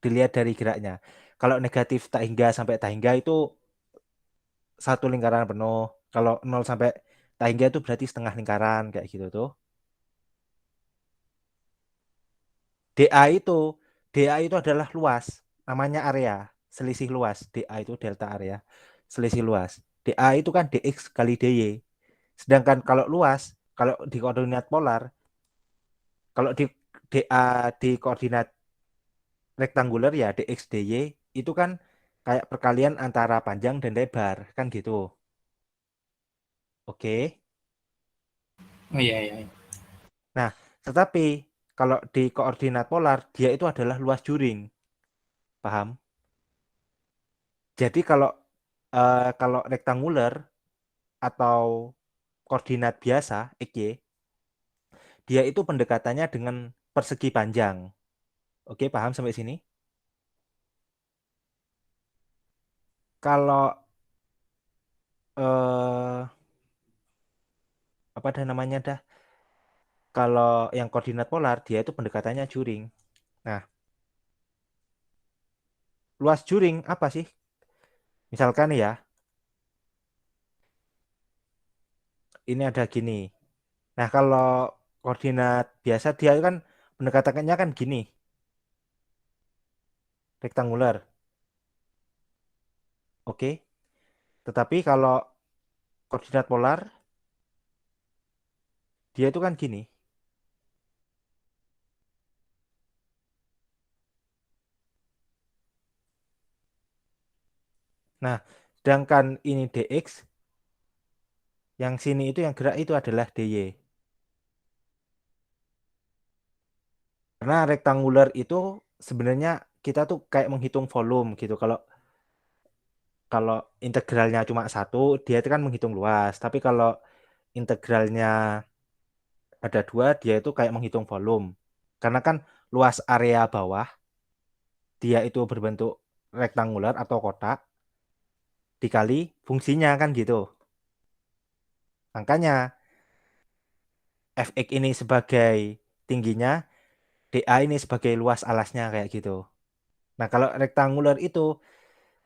Dilihat dari geraknya. Kalau negatif tak hingga sampai tak hingga itu satu lingkaran penuh. Kalau nol sampai tak hingga itu berarti setengah lingkaran kayak gitu tuh. DA itu DA itu adalah luas, namanya area, selisih luas. DA itu delta area, selisih luas. DA itu kan DX kali DY. Sedangkan kalau luas, kalau di koordinat polar, kalau di DA di koordinat rektanguler ya DX DY itu kan kayak perkalian antara panjang dan lebar, kan gitu. Oke.
Oh iya iya. Iya.
Nah, tetapi kalau di koordinat polar dia itu adalah luas juring, paham? Jadi kalau rektanguler atau koordinat biasa XY, dia itu pendekatannya dengan persegi panjang. Oke, paham sampai sini? Kalau eh apa dah namanya dah? Kalau yang koordinat polar dia itu pendekatannya juring. Nah, luas juring apa sih? Misalkan nih ya, ini ada gini. Nah, kalau koordinat biasa dia kan pendekatannya kan gini, rektanguler. Oke. Tetapi kalau koordinat polar dia itu kan gini. Nah, sedangkan ini dx, yang sini itu yang gerak itu adalah dy. Karena rektanguler itu sebenarnya kita tuh kayak menghitung volume gitu. Kalau kalau integralnya cuma satu, dia itu kan menghitung luas. Tapi kalau integralnya ada dua, dia itu kayak menghitung volume. Karena kan luas area bawah, dia itu berbentuk rektanguler atau kotak, dikali fungsinya kan gitu. Makanya fx ini sebagai tingginya, dA ini sebagai luas alasnya kayak gitu. Nah, kalau rektanguler itu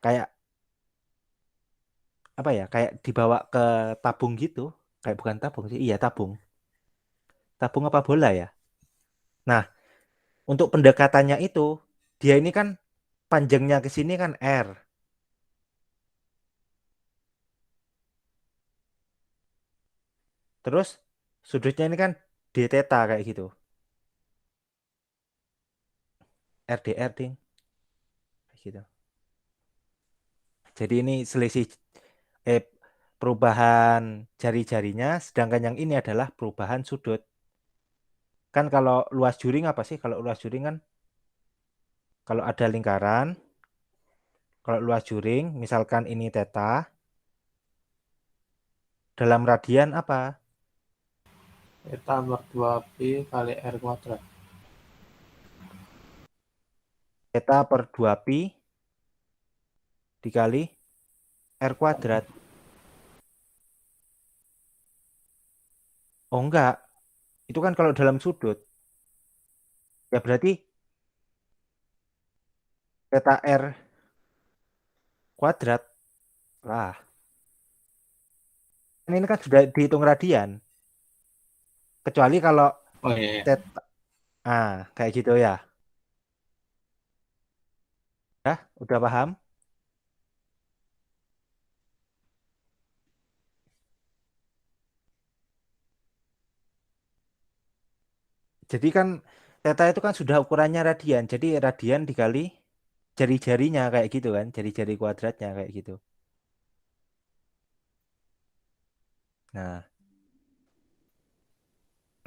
kayak apa ya? Kayak dibawa ke tabung gitu. Kayak bukan tabung sih. Iya, tabung. Tabung apa bola ya? Nah, untuk pendekatannya itu dia ini kan panjangnya ke sini kan R. Terus sudutnya ini kan d theta kayak gitu. R dr ding. Kayak gitu. Jadi ini selisih eh perubahan jari-jarinya, sedangkan yang ini adalah perubahan sudut. Kan kalau luas juring apa sih? Kalau luas juring kan kalau ada lingkaran, Kalau luas juring, misalkan ini theta, dalam radian apa?
Theta per 2pi kali R kuadrat.
Theta per 2pi dikali R kuadrat. Oh enggak, itu kan kalau dalam sudut. Ya berarti theta R kuadrat. Lah, ini kan sudah dihitung radian. Kecuali kalau
Oh iya, iya.
theta, kayak gitu ya. Udah paham? Jadi kan theta itu kan sudah ukurannya radian. Jadi radian dikali jari-jarinya kayak gitu kan. Jari-jari kuadratnya kayak gitu. Nah,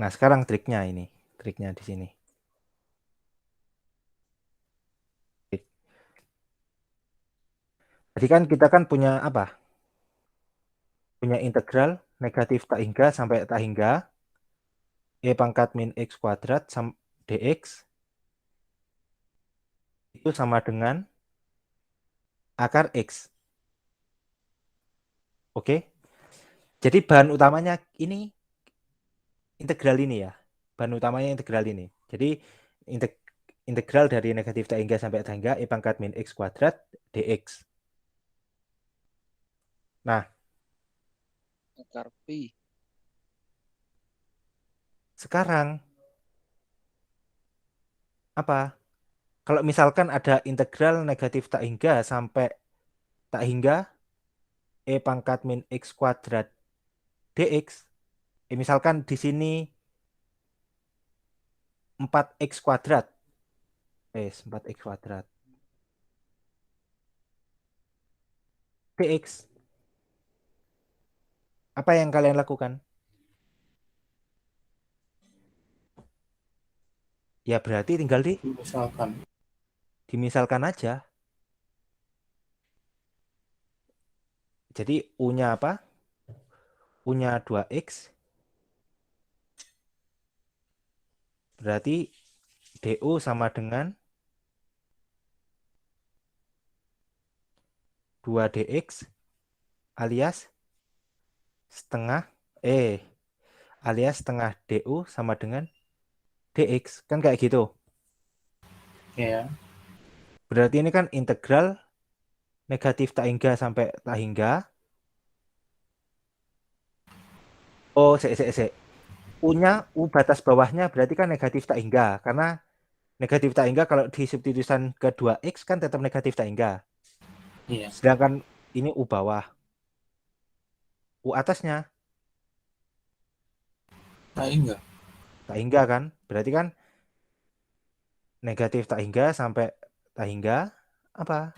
nah sekarang triknya ini. Triknya di sini. Jadi kan kita kan punya apa? Punya integral negatif tak hingga sampai tak hingga e pangkat min x kuadrat dx itu sama dengan akar x. Oke? Jadi bahan utamanya ini integral ini ya. Bahan utamanya integral ini. Jadi integral dari negatif tak hingga sampai tak hingga e pangkat min x kuadrat dx. Nah,
akar pi.
sekarang apa? Kalau misalkan ada integral negatif tak hingga sampai tak hingga e pangkat min x kuadrat dx. Misalkan di sini 4x kuadrat. 4x kuadrat. dx. Apa yang kalian lakukan? Ya berarti tinggal
Misalkan.
dimisalkan aja. Jadi U-nya apa? U-nya 2x. Berarti du sama dengan 2 dx alias setengah alias setengah du sama dengan dx. Kan kayak gitu.
Ya.
Berarti ini kan integral negatif tak hingga sampai tak hingga. Oh, U-nya, U batas bawahnya berarti kan negatif tak hingga. Karena negatif tak hingga kalau di substitusikan ke 2x kan tetap negatif tak hingga.
Iya.
Sedangkan ini U bawah. U atasnya
Nah, enggak.
tak hingga kan. Berarti kan negatif tak hingga sampai tak hingga apa?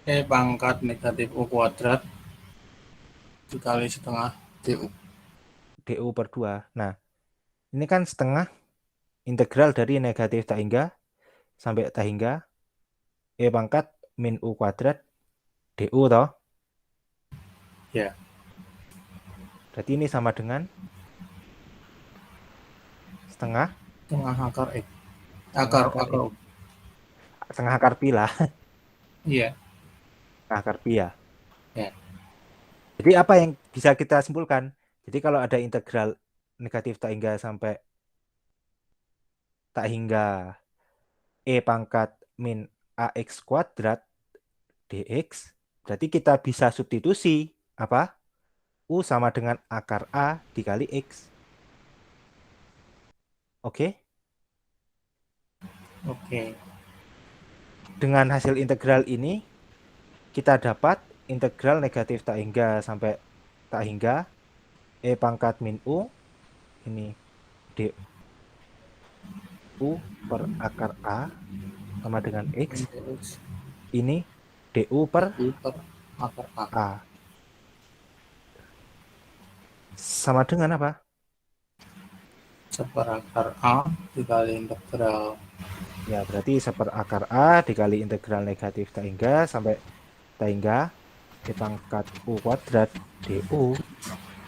Pangkat negatif U kuadrat dikali setengah DU.
du per 2. Nah, ini kan setengah integral dari negatif tak hingga sampai tak hingga pangkat min U kuadrat du toh.
Ya.
Berarti ini sama dengan setengah
Setengah akar X. Akar U.
setengah akar pi lah.
Iya.
Akar pi ya.
Ya.
Jadi apa yang bisa kita simpulkan? Jadi kalau ada integral negatif tak hingga sampai tak hingga pangkat min ax kuadrat dx, berarti kita bisa substitusi apa? U sama dengan akar A dikali X. Oke?
Oke.
Dengan hasil integral ini, kita dapat integral negatif tak hingga sampai tak hingga pangkat min U, ini du per akar A sama dengan X. Ini du per
U per akar A.
A. Sama dengan apa?
Seperakar A dikali integral.
Ya, berarti seper akar A dikali integral negatif tak hingga sampai hingga E pangkat U kuadrat DU.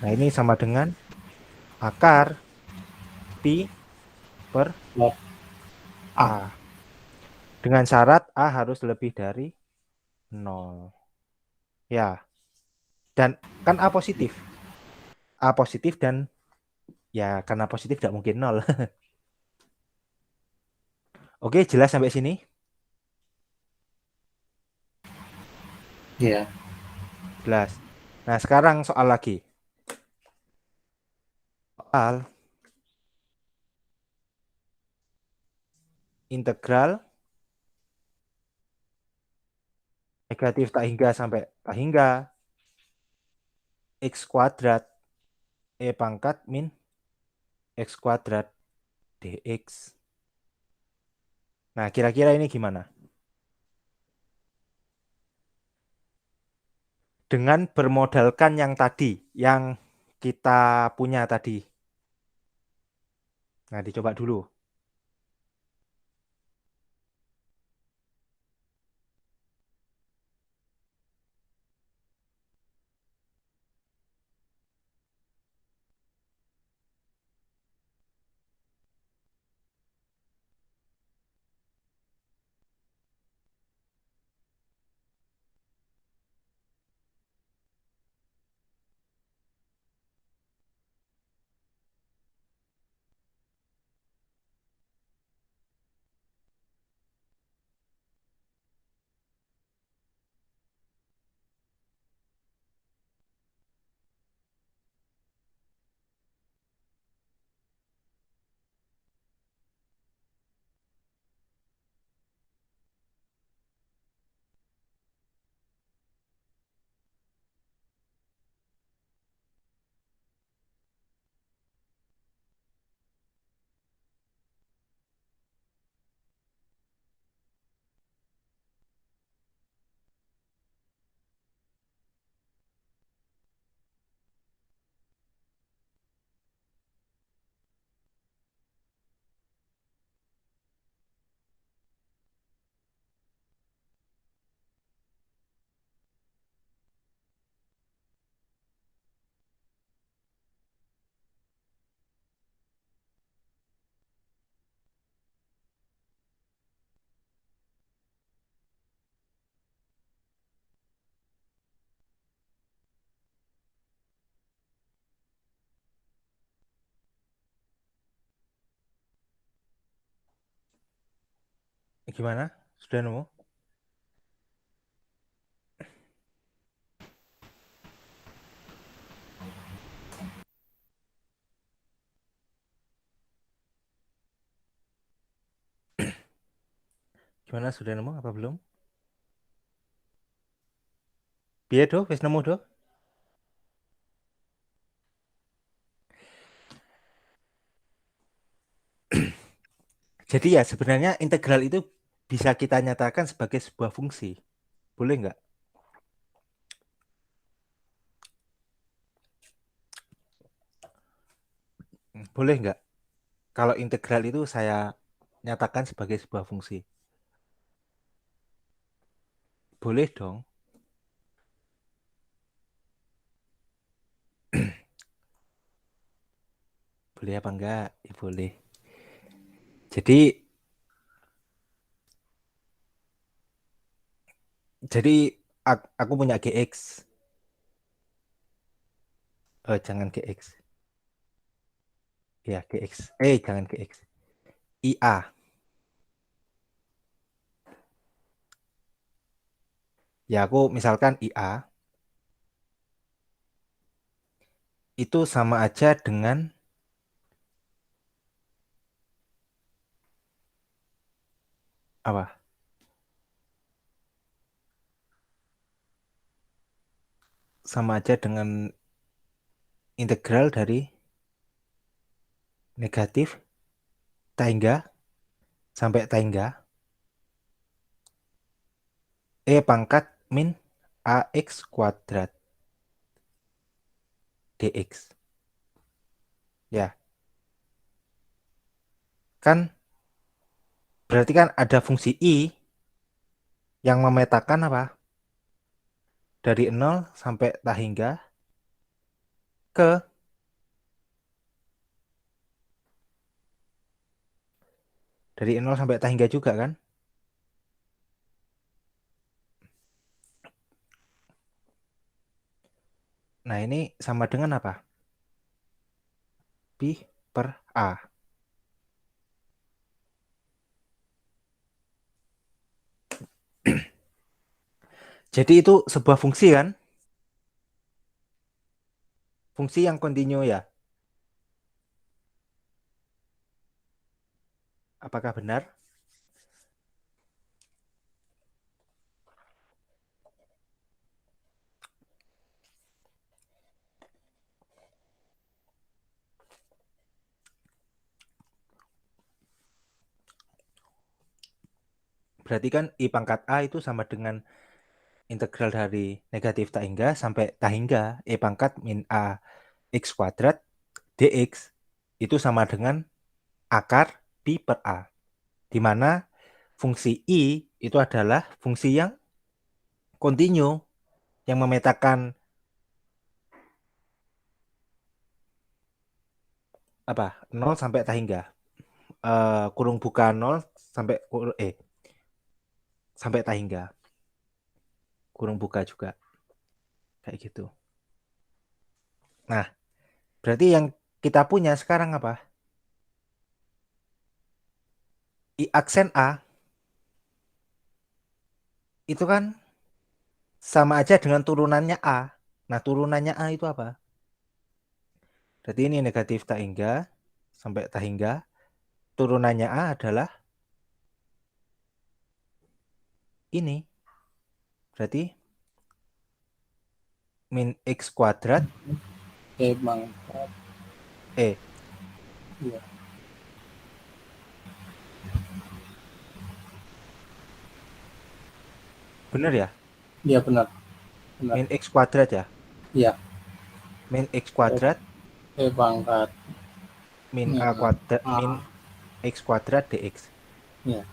Nah, ini sama dengan akar Pi per
Log A.
A. Dengan syarat A harus lebih dari 0. Ya, dan kan A positif. A positif dan ya karena positif tidak mungkin 0. Oke, jelas sampai sini?
Iya.
Jelas. Nah, sekarang soal lagi. Soal integral negatif tak hingga sampai tak hingga X kuadrat E pangkat min X kuadrat DX. Nah, kira-kira ini gimana? Dengan bermodalkan yang tadi, yang kita punya tadi. Nah, dicoba dulu. Gimana? Sudah nemu? Gimana? Sudah nemu apa belum? Piye do? Wis nemu do? Jadi ya sebenarnya integral itu bisa kita nyatakan sebagai sebuah fungsi. Boleh nggak? Boleh nggak? Kalau integral itu saya nyatakan sebagai sebuah fungsi. Boleh dong. Boleh apa enggak? Ya boleh. Jadi jadi aku punya GX. Jangan GX. Ya, GX. Jangan GX. IA. Ya, aku misalkan IA itu sama aja dengan apa? Sama aja dengan integral dari negatif tangga sampai tangga pangkat min AX kuadrat DX. Ya, kan berarti kan ada fungsi I yang memetakan apa? dari 0 sampai tak hingga ke dari 0 sampai tak hingga juga kan? Nah, ini sama dengan apa? Pi per A. Jadi itu sebuah fungsi kan? Fungsi yang kontinu ya. Apakah benar? Berarti kan I pangkat A itu sama dengan integral dari negatif tak hingga sampai tak hingga E pangkat min A X kuadrat dx itu sama dengan akar pi per A. Di mana fungsi I itu adalah fungsi yang kontinu yang memetakan apa 0 sampai tak hingga. Kurung buka 0 sampai sampai tak hingga. Kurung buka juga. Kayak gitu. Nah, berarti yang kita punya sekarang apa? I aksen A itu kan sama aja dengan turunannya A. Nah, turunannya A itu apa? Berarti ini negatif tak hingga sampai tak hingga. Turunannya A adalah ini. Berarti min X kuadrat
Emang.
E.
Iya.
Bener ya?
Iya benar. Benar.
Min X kuadrat ya?
Iya.
Min X kuadrat
Pangkat.
min
Iya.
A kuadrat
A.
min X kuadrat dx.
Iya.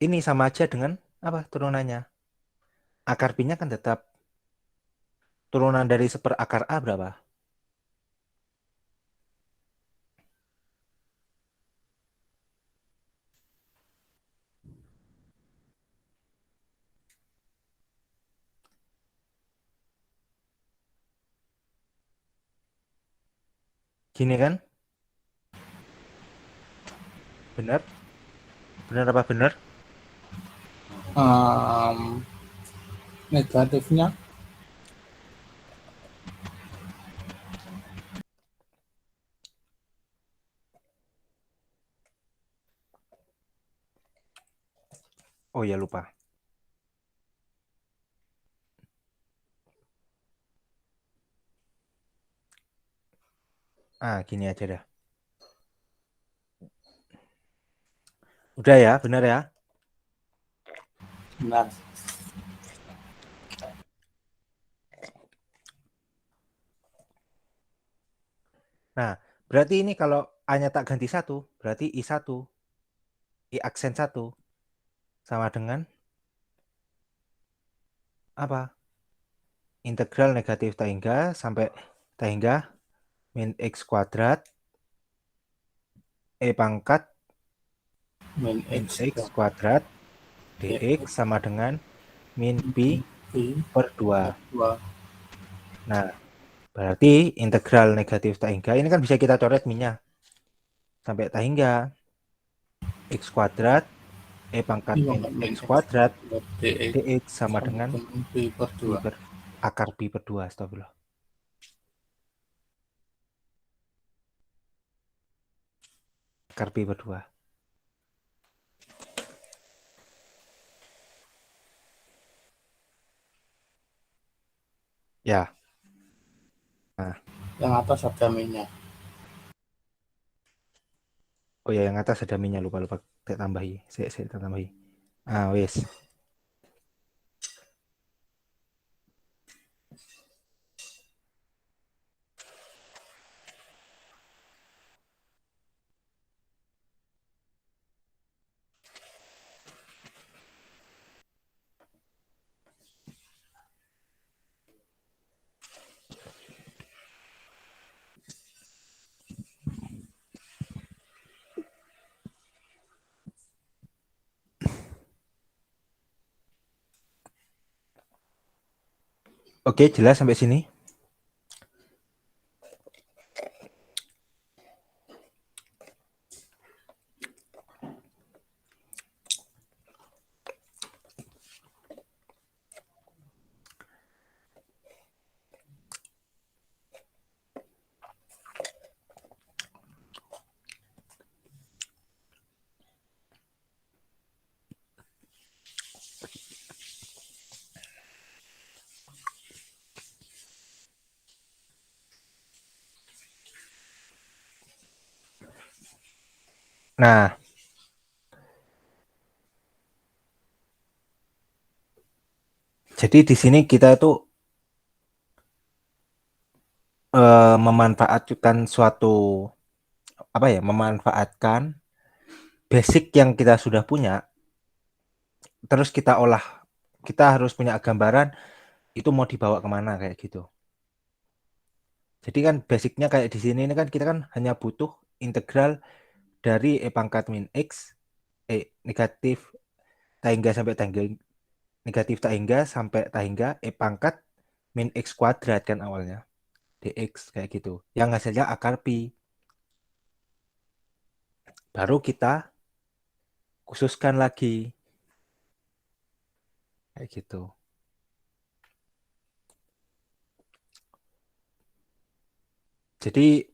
Ini sama aja dengan apa turunannya? Akar pi-nya kan tetap turunan dari seperakar A berapa? Gini kan? Bener? Bener apa bener?
Negatifnya
Oh ya lupa. Gini aja dah. Udah ya, bener ya?
benar.
Nah, berarti ini kalau A-nya tak ganti 1, berarti I1, I aksen 1 sama dengan apa? Integral negatif tak hingga sampai tak hingga min X kuadrat E pangkat
Min
min
X
X kuadrat dx
dx
sama dengan min pi per 2.
2.
Nah, berarti integral negatif tak hingga ini kan bisa kita coret minnya sampai tak hingga X kuadrat E pangkat min X kuadrat dx sama dengan
pi per 2.
akar pi per 2. Astagfirullah. Akar pi per 2. Ya. Nah.
Yang atas ada minyak.
Oh ya, yang atas ada minyak, lupa saya tambahi. Saya tambahi. Wes. Oke, jelas sampai sini. Nah, jadi di sini kita itu memanfaatkan suatu memanfaatkan basic yang kita sudah punya, terus kita olah, kita harus punya gambaran itu mau dibawa kemana kayak gitu. Jadi kan basicnya kayak di sini ini kan kita kan hanya butuh integral dari e pangkat min x negatif tak hingga sampai tak hingga negatif tak hingga sampai tak hingga e pangkat min x kuadrat kan awalnya dx kayak gitu. Yang hasilnya akar pi. Baru kita khususkan lagi kayak gitu. Jadi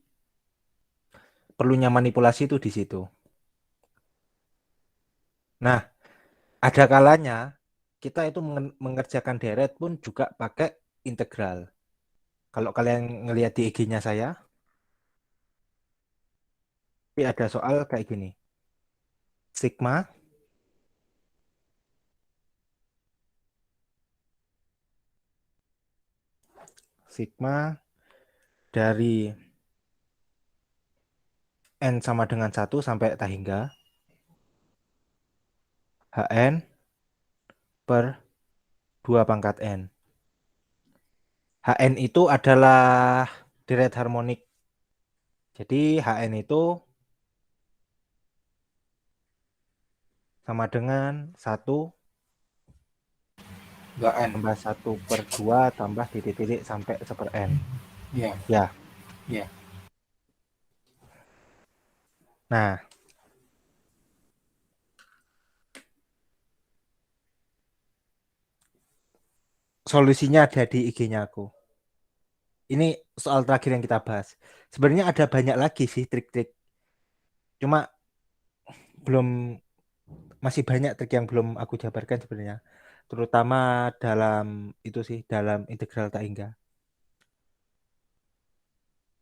perlunya manipulasi itu di situ. Nah, ada kalanya kita itu mengerjakan deret pun juga pakai integral. Kalau kalian ngelihat di IG-nya saya, tapi ada soal kayak gini. Sigma dari n sama dengan 1 sampai tak hingga Hn per 2 pangkat n. Hn itu adalah deret harmonik. Jadi Hn itu sama dengan 1
2N.
tambah 1 per 2 tambah titik-titik sampai 1 per n.
Iya.
Ya.
Iya.
Nah, solusinya ada di IG-nya aku. Ini soal terakhir yang kita bahas. Sebenarnya ada banyak lagi sih trik-trik. Cuma masih banyak trik yang belum aku jabarkan sebenarnya. Terutama dalam itu sih, dalam integral tak hingga.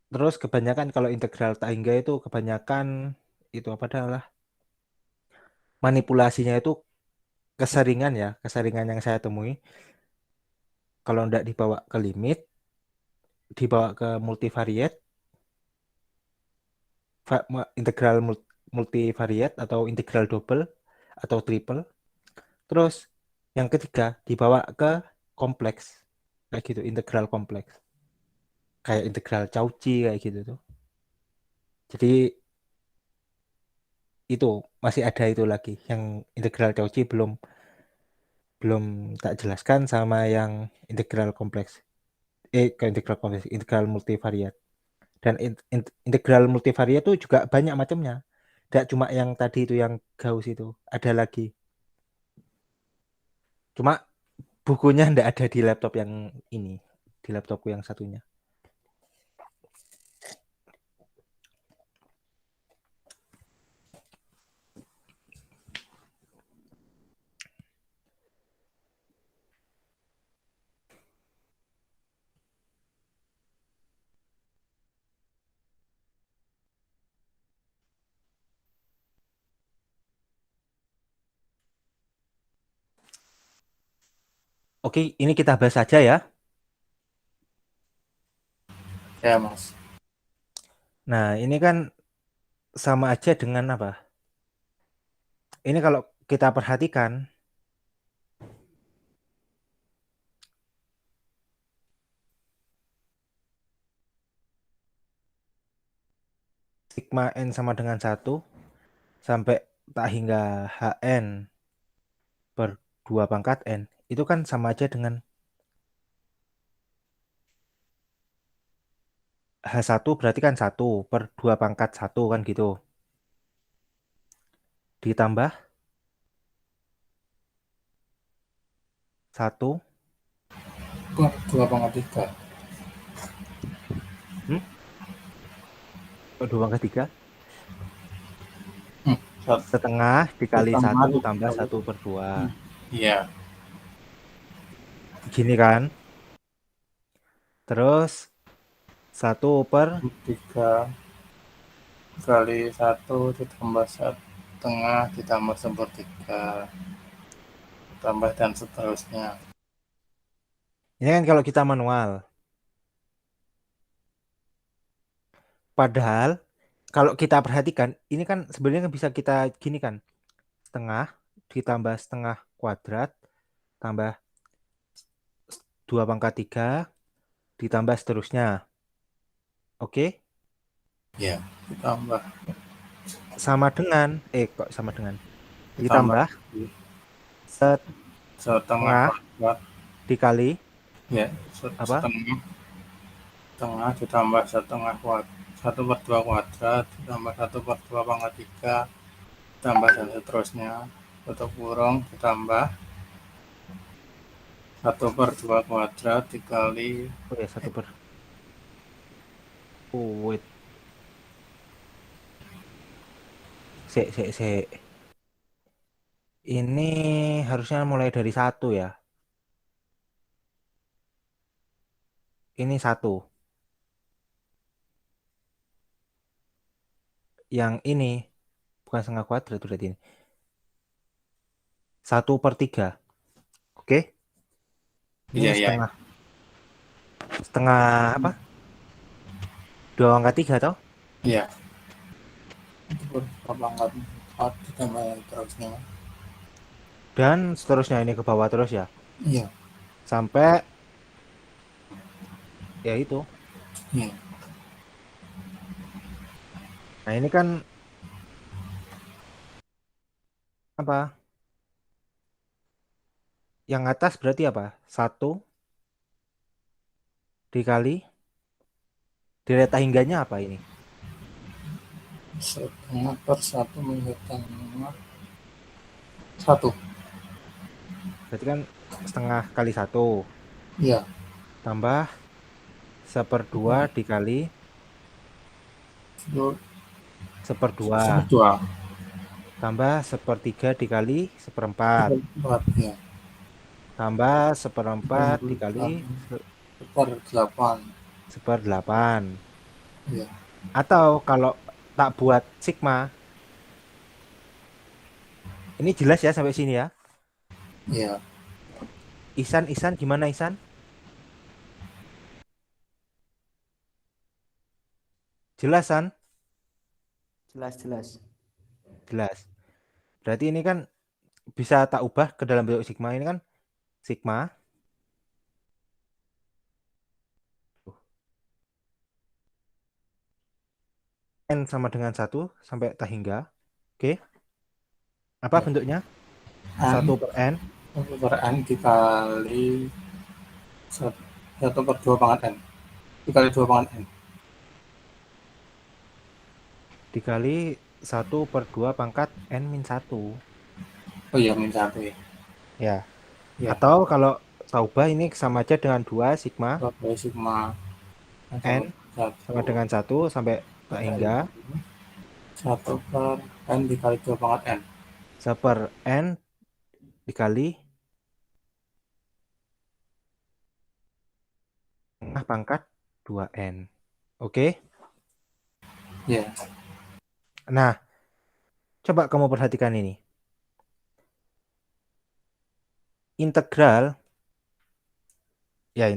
Terus kebanyakan kalau integral tak hingga itu kebanyakan itu apa adalah manipulasinya itu keseringan yang saya temui. Kalau tidak dibawa ke limit, dibawa ke multivariate, integral multivariate atau integral double atau triple. Terus yang ketiga dibawa ke kompleks kayak gitu, integral kompleks kayak integral Cauchy kayak gitu tuh. Jadi itu masih ada itu lagi yang integral Cauchy belum belum tak jelaskan sama yang integral kompleks. Ke integral kompleks, integral multivariate. Dan integral multivariate itu juga banyak macamnya. Tidak cuma yang tadi itu yang Gauss itu, ada lagi. Cuma bukunya ndak ada di laptop yang ini, di laptopku yang satunya. Oke, ini kita bahas saja ya.
Ya, Mas.
Nah, ini kan sama aja dengan apa? Ini kalau kita perhatikan, sigma n sama dengan 1 sampai tak hingga Hn per 2 pangkat n, itu kan sama aja dengan H1 berarti kan 1/2 pangkat 1 kan gitu. Ditambah 1
per 2/3.
hmm? 2/3 setengah dikali
Setengah
1 tambah
dikali.
1/2.
Iya.
Gini kan. Terus 1/3
3 kali 1 ditambah setengah ditambah 1/3 tambah dan seterusnya.
ini kan kalau kita manual. Padahal kalau kita perhatikan ini kan sebenarnya kan bisa kita gini kan. Setengah ditambah setengah kuadrat tambah 2/3 ditambah seterusnya. Oke?
Ya, ditambah
Sama dengan kok sama dengan
ditambah
ditambah
setengah
setengah
kuadrat.
dikali
Ya,
apa?
setengah ditambah setengah kuadrat 1/2 kuadrat ditambah 1/2/3 tambah dan seterusnya, tutup kurung ditambah 1/2 kuadrat dikali
Oh ya, wait. Sik. Ini harusnya mulai dari 1 ya. Ini 1. Yang ini bukan setengah kuadrat berarti ini. 1/3. Oke? Ini
iya ya
setengah. Setengah apa? 2/3 toh?
iya itu pangkat 4 ditambah terusnya.
Dan seterusnya ini ke bawah terus ya.
Iya.
Sampai ya itu.
Iya.
Nah, ini kan apa? Yang atas berarti apa? 1 dikali delta hingganya apa ini?
Setengah per 1 tengah 1.
Berarti kan setengah kali 1
Iya.
tambah 1/2 dikali
Itu
1/2
1/2
tambah 1/3 dikali 1/4
4 ya.
tambah 1/4 dikali
1/8.
1/8.
Iya.
Atau kalau tak buat sigma, ini jelas ya sampai sini ya.
Iya.
Ihsan gimana Ihsan? Jelasan?
Jelas.
Jelas. Berarti ini kan bisa tak ubah ke dalam bentuk sigma. Ini kan sigma n sama dengan 1 sampai tak hingga. Oke. Apa
Ya.
bentuknya?
N
1/n
1/n dikali 1/2 pangkat n dikali 2 pangkat n.
dikali 1/2 pangkat n min 1.
Oh iya, min 1 ya.
Ya.
Ya.
Atau kalau tak ubah ini sama aja dengan 2 sigma
Kalau sigma
n sama dengan 1 sampai tak hingga
1/n dikali 2 pangkat n.
1/n dikali setengah pangkat 2n. Oke?
Ya.
Nah, coba kamu perhatikan ini. Integral ya.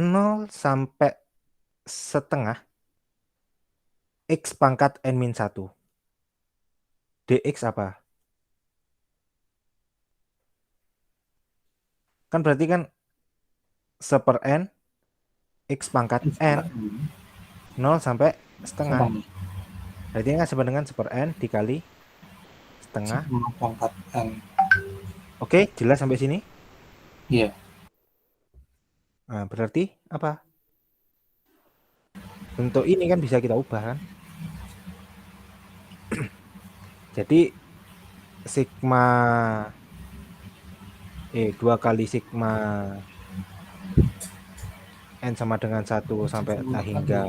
0 sampai setengah x pangkat n min 1. dx apa? Kan berarti kan 1/n x pangkat n 0 sampai setengah. Berarti ini kan sama dengan 1/n dikali setengah.
Sigma pangkat n.
Oke, jelas sampai sini?
Iya.
Nah, berarti apa? Bentuk ini kan bisa kita ubah kan? Jadi sigma 2 kali sigma n sama dengan 1 sampai
Sama
tak
tadi
hingga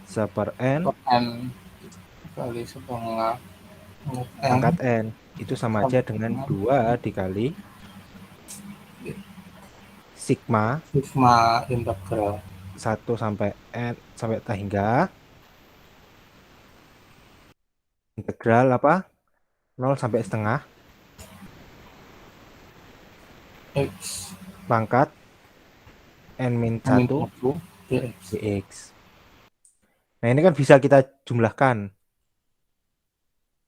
seper n
N kali setengah N
pangkat n itu sama aja
sampai
dengan
dengan
2 dikali sigma
sigma integral
1 sampai n sampai tak hingga integral apa? 0 sampai setengah
X
pangkat n min
min
1
1 dx.
dx. Nah, ini kan bisa kita jumlahkan.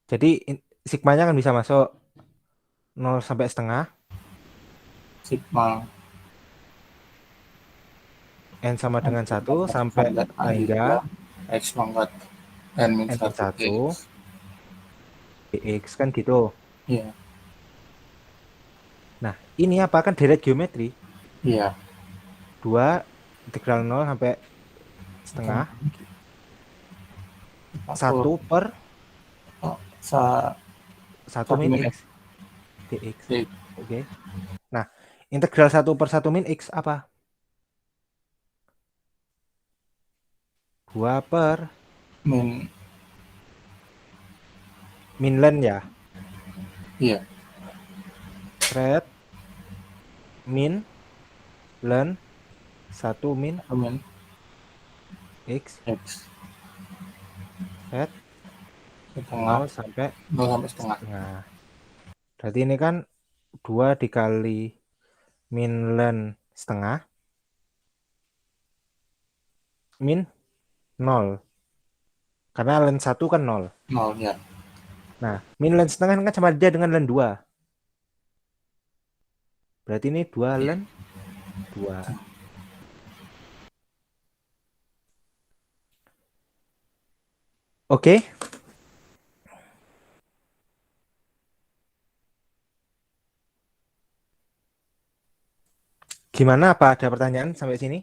Jadi sigmanya kan bisa masuk 0 sampai setengah
Sigma
n sama dengan 1 sampai
sampai
tak hingga
X pangkat N min
n min
1
1
dx.
dx kan gitu.
Iya,
Nah, ini apa kan deret geometri?
iya.
2 integral 0 sampai setengah 1 per
Oh, sa
1
satu
min
min
x
X
dx.
dx.
Oke. Nah, integral 1 per 1 min x apa? 2 per
Min
min len ya.
iya,
Red min len 1 min
satu min
x
X
red
setengah
0 sampai
0 sampai setengah.
setengah. Berarti ini kan 2 dikali min len setengah min 0. Karena len 1 kan 0.
0 ya.
Nah, min len setengah kan sama aja dengan len 2. Berarti ini 2 len 2. Oke. Gimana? Apa ada pertanyaan sampai sini?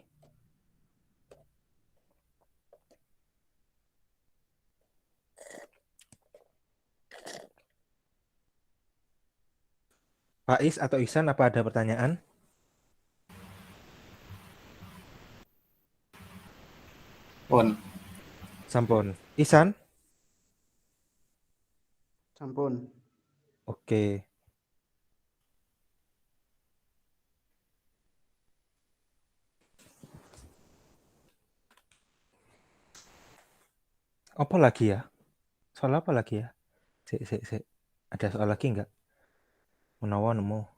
Pak Is atau Ihsan, apa ada pertanyaan?
Pun
Sampun. Ihsan?
Sampun.
Oke. Apa lagi ya? Soal apa lagi ya? Sik. Ada soal lagi nggak? Menawa nemu.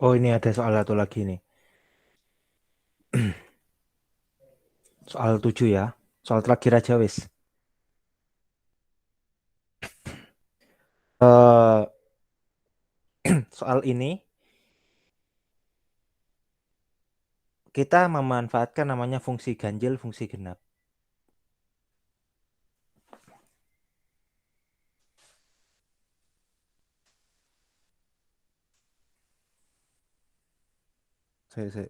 Oh, ini ada soal satu lagi nih. Soal 7 ya. Soal terakhir aja wis. Eh soal ini kita memanfaatkan namanya fungsi ganjil, fungsi genap. Saya.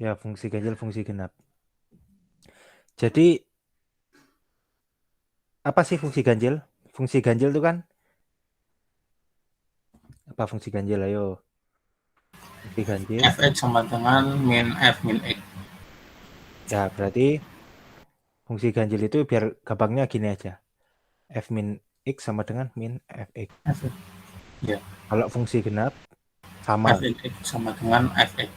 Ya, fungsi ganjil, fungsi genap. Jadi, apa sih fungsi ganjil? Fungsi ganjil itu kan, apa fungsi ganjil? Ayo. Fungsi ganjil.
Fx sama dengan min F min X.
Ya, berarti fungsi ganjil itu biar gampangnya gini aja. F min X sama dengan min Fx.
Fx. Ya.
Kalau fungsi genap, sama.
F min X sama dengan Fx.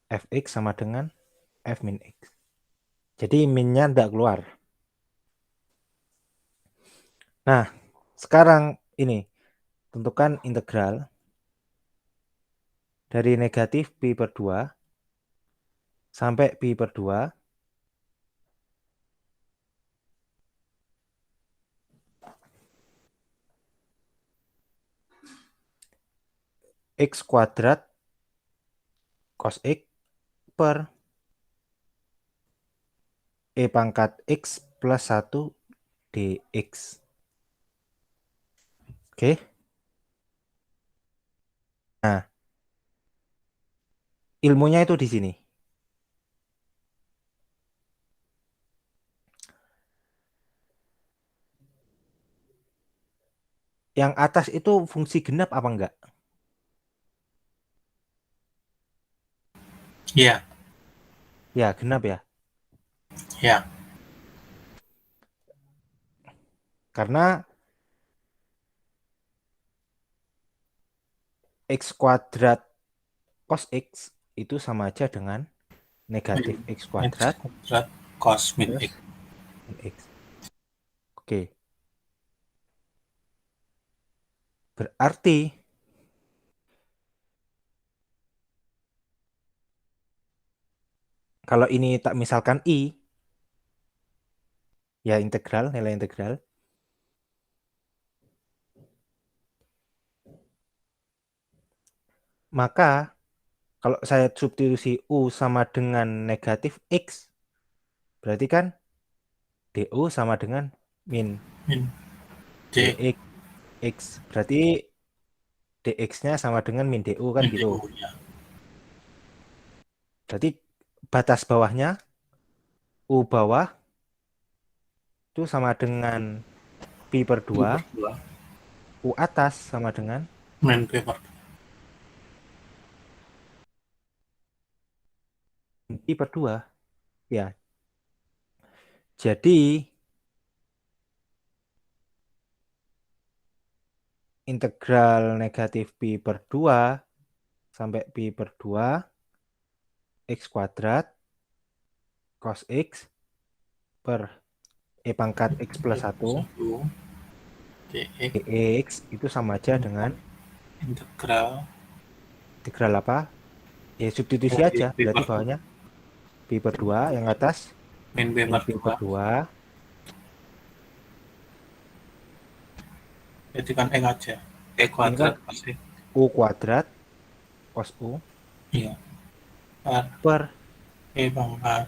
Fx sama dengan F min X. Jadi minnya tidak keluar. Nah, sekarang ini tentukan integral dari negatif pi per 2 sampai pi per 2 X kuadrat cos X per E pangkat X plus 1 dx. Oke. Nah, ilmunya itu di sini. Yang atas itu fungsi genap apa enggak?
Iya.
Ya, genap ya.
Ya.
Karena X kuadrat cos X itu sama aja dengan negatif X kuadrat
cos min
plus
X.
min X. Oke. Berarti kalau ini tak misalkan I, ya integral, nilai integral. Maka kalau saya substitusi U sama dengan negatif X, berarti kan DU sama dengan min
Min D.
DX. X. Berarti DX-nya sama dengan min DU kan
Min
gitu.
DU, ya.
Berarti batas bawahnya U bawah itu sama dengan pi per 2, U atas sama dengan
Min P per
pi per 2. Ya. Jadi integral negatif pi per 2 sampai pi per 2 X kuadrat cos X per E pangkat X plus 1
dx
dx itu sama aja dengan
integral
integral apa? Ya substitusi aja.
Pi
Berarti
per
bawahnya pi per 2, yang atas
min P
min
per
pi per 2.
Jadi kan X aja. E
Ini kan
kuadrat pasti.
U kuadrat cos U
Iya. Per
per
E pangkat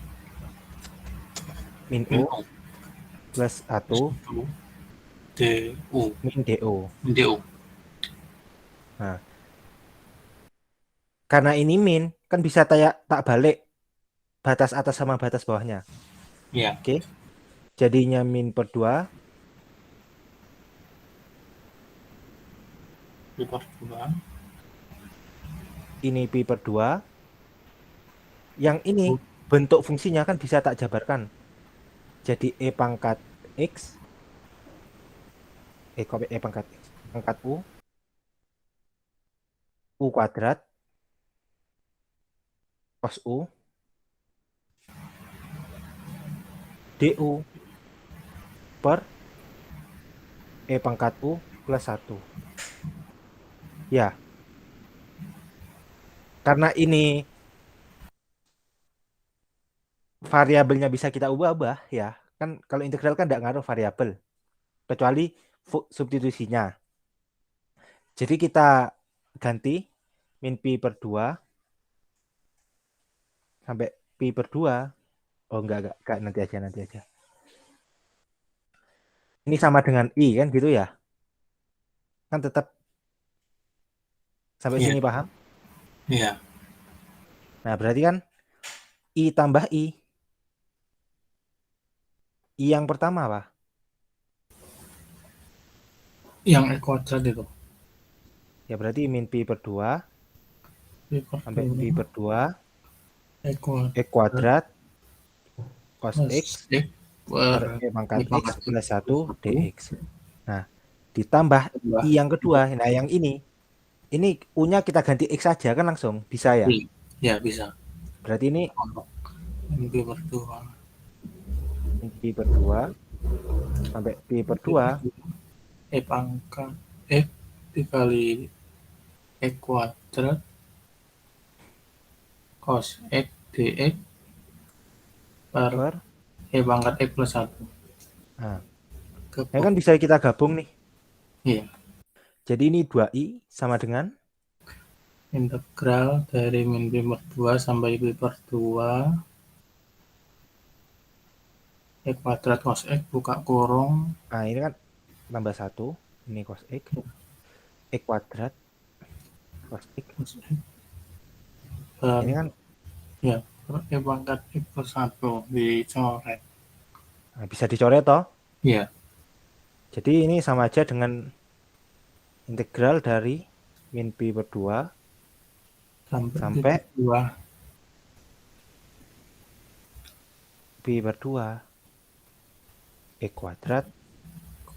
min
min
U
U
plus 1
DU.
min DU.
Min DU.
Nah, karena ini min, kan bisa tak balik batas atas sama batas bawahnya.
Iya.
Oke. Jadinya min per 2
Pi per 2.
ini pi per 2. Yang ini bentuk fungsinya kan bisa tak jabarkan. Jadi E pangkat X E pangkat X pangkat U kuadrat cos U DU per E pangkat U plus 1. Ya. Karena ini variabelnya bisa kita ubah-ubah ya. Kan kalau integral kan tidak ngaruh variabel kecuali substitusinya. Jadi kita ganti min pi per 2 sampai pi per 2. Oh enggak, nanti aja. Ini sama dengan i kan gitu ya? Kan tetap sampai
Iya,
sini paham?
iya.
Nah, berarti kan i tambah i. I yang pertama apa?
Yang E kuadrat itu.
Ya berarti min pi per 2
Pi per
sampai pi
2
per 2
E kuadrat
x kuadrat cos
plus
x
X per
per e pangkat
E
x
pangkat X
plus 1
1
dx. Nah, ditambah
tambah
i yang kedua. Nah, yang ini u-nya kita ganti x saja kan langsung bisa ya.
I. Ya, bisa.
Berarti ini
Min pi per 2
min pi per 2 sampai pi per 2
E pangkat X dikali E kuadrat cos X dx per
per.
E pangkat X plus 1.
Nah,
Ke
ini kan bisa kita gabung nih.
Iya.
Jadi ini 2i sama dengan
Integral dari min pi per 2 sampai pi per 2 E kuadrat cos X buka kurung
nah ini kan tambah 1, ini cos x, x kuadrat cos x.
cos X per
Ini kan
ya per E pangkat X plus 1 dicoret.
bisa dicoret toh.
Iya.
Jadi ini sama aja dengan integral dari min pi per 2 sampai
Titik 2
pi per 2 x kuadrat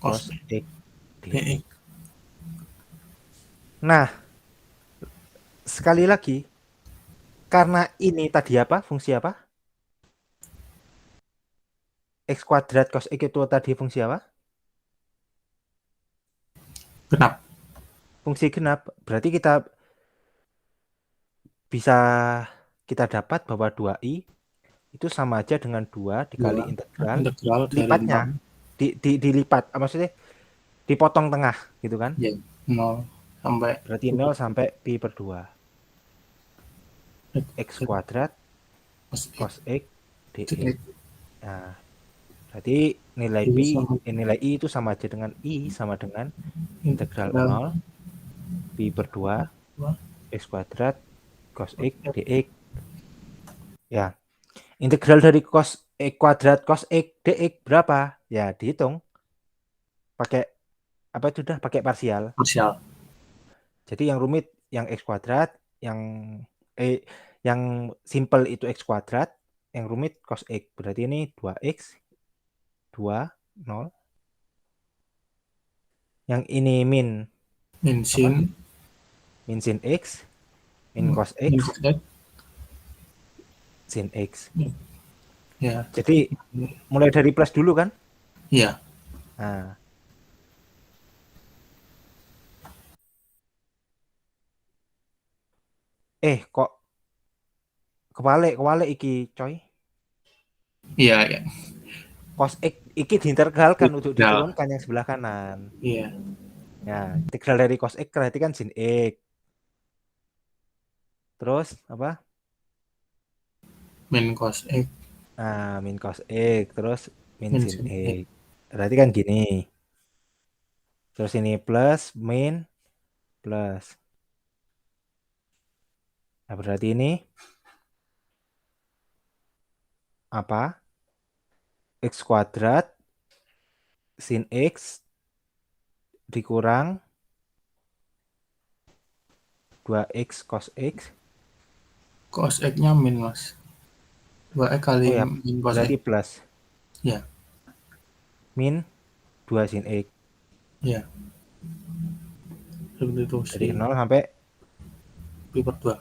cos
cos x dx.
dx.
Nah, sekali lagi, karena ini tadi apa? Fungsi apa? X kuadrat cos x itu tadi fungsi apa?
Genap.
Fungsi genap. Berarti kita bisa dapat bahwa 2i itu sama aja dengan 2 dikali
2
integral
integral dari
lipatnya.
0
Dilipat, maksudnya dipotong tengah gitu kan.
ya 0 sampai
Berarti 0 sampai pi per 2 x kuadrat cos x dx.
dx.
Nah, berarti nilai
Jadi
pi,
sama
nilai i itu sama aja dengan i sama dengan integral 0 pi per 2 x kuadrat cos x dx. Ya, integral dari cos x kuadrat cos x dx berapa? Ya, dihitung pakai apa itu dah pakai parsial.
parsial.
Jadi yang rumit yang x kuadrat, yang yang simple itu x kuadrat, yang rumit cos x. Berarti ini 2x 2 0. Yang ini min
Min sin
min sin x, min cos
min
x,
cos X.
sin x.
Ya,
Jadi mulai dari plus dulu kan?
iya.
Nah, kok kewalik iki coy.
Iya, iya.
Cos x iki diintegralkan untuk
Integral.
diturunkan yang sebelah kanan.
Iya.
Ya, integral dari cos x berarti kan sin x. Terus apa?
Min cos X
Nah, min cos x terus min
min
sin
sin
x.
X.
Berarti kan gini. Terus ini plus min plus. Nah, berarti ini apa? X kuadrat sin x dikurang 2x cos x.
Cos X-nya min, Mas. 2X kali
Oh ya,
min cos X.
berarti plus
Ya,
min 2 sin x.
ya. Seperti itu
Dari
sih.
0 sampai
Pi per 2.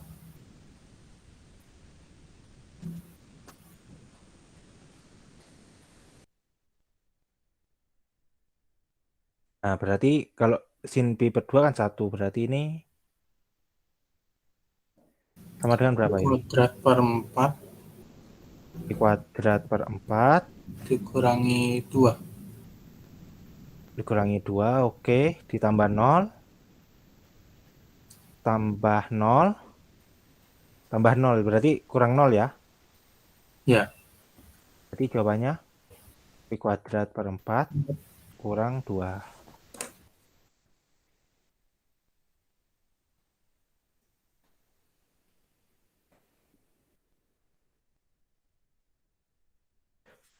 nah, berarti kalau sin pi per 2 kan 1. Berarti ini sama dengan berapa ini?
Kuadrat per 4
Pi kuadrat per 4
dikurangi 2.
dikurangi 2, oke, ditambah 0 tambah 0 berarti kurang 0 ya.
Ya.
Berarti jawabannya pi kuadrat per 4 kurang 2.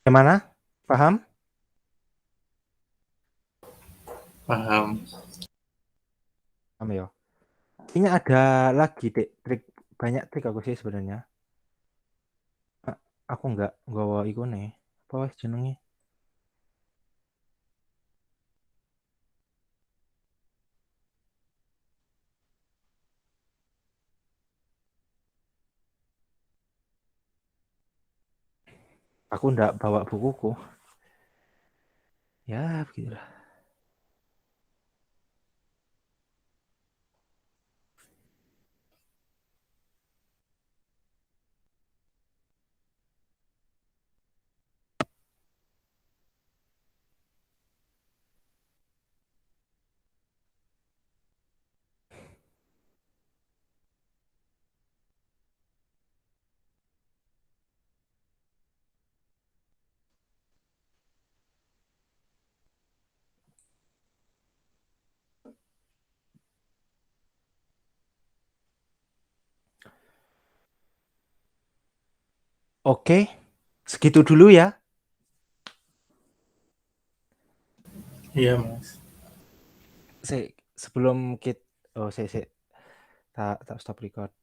Gimana? Paham?
Paham.
Paham ya? Ini ada lagi dek trik, banyak trik aku sih sebenarnya. Aku nggak nggawa iku nih. Apa wis jenenge? Aku ndak bawa bukuku. Ya, begitulah. Oke, segitu dulu ya.
Iya, Mas.
Sebelum kita, tak stop record.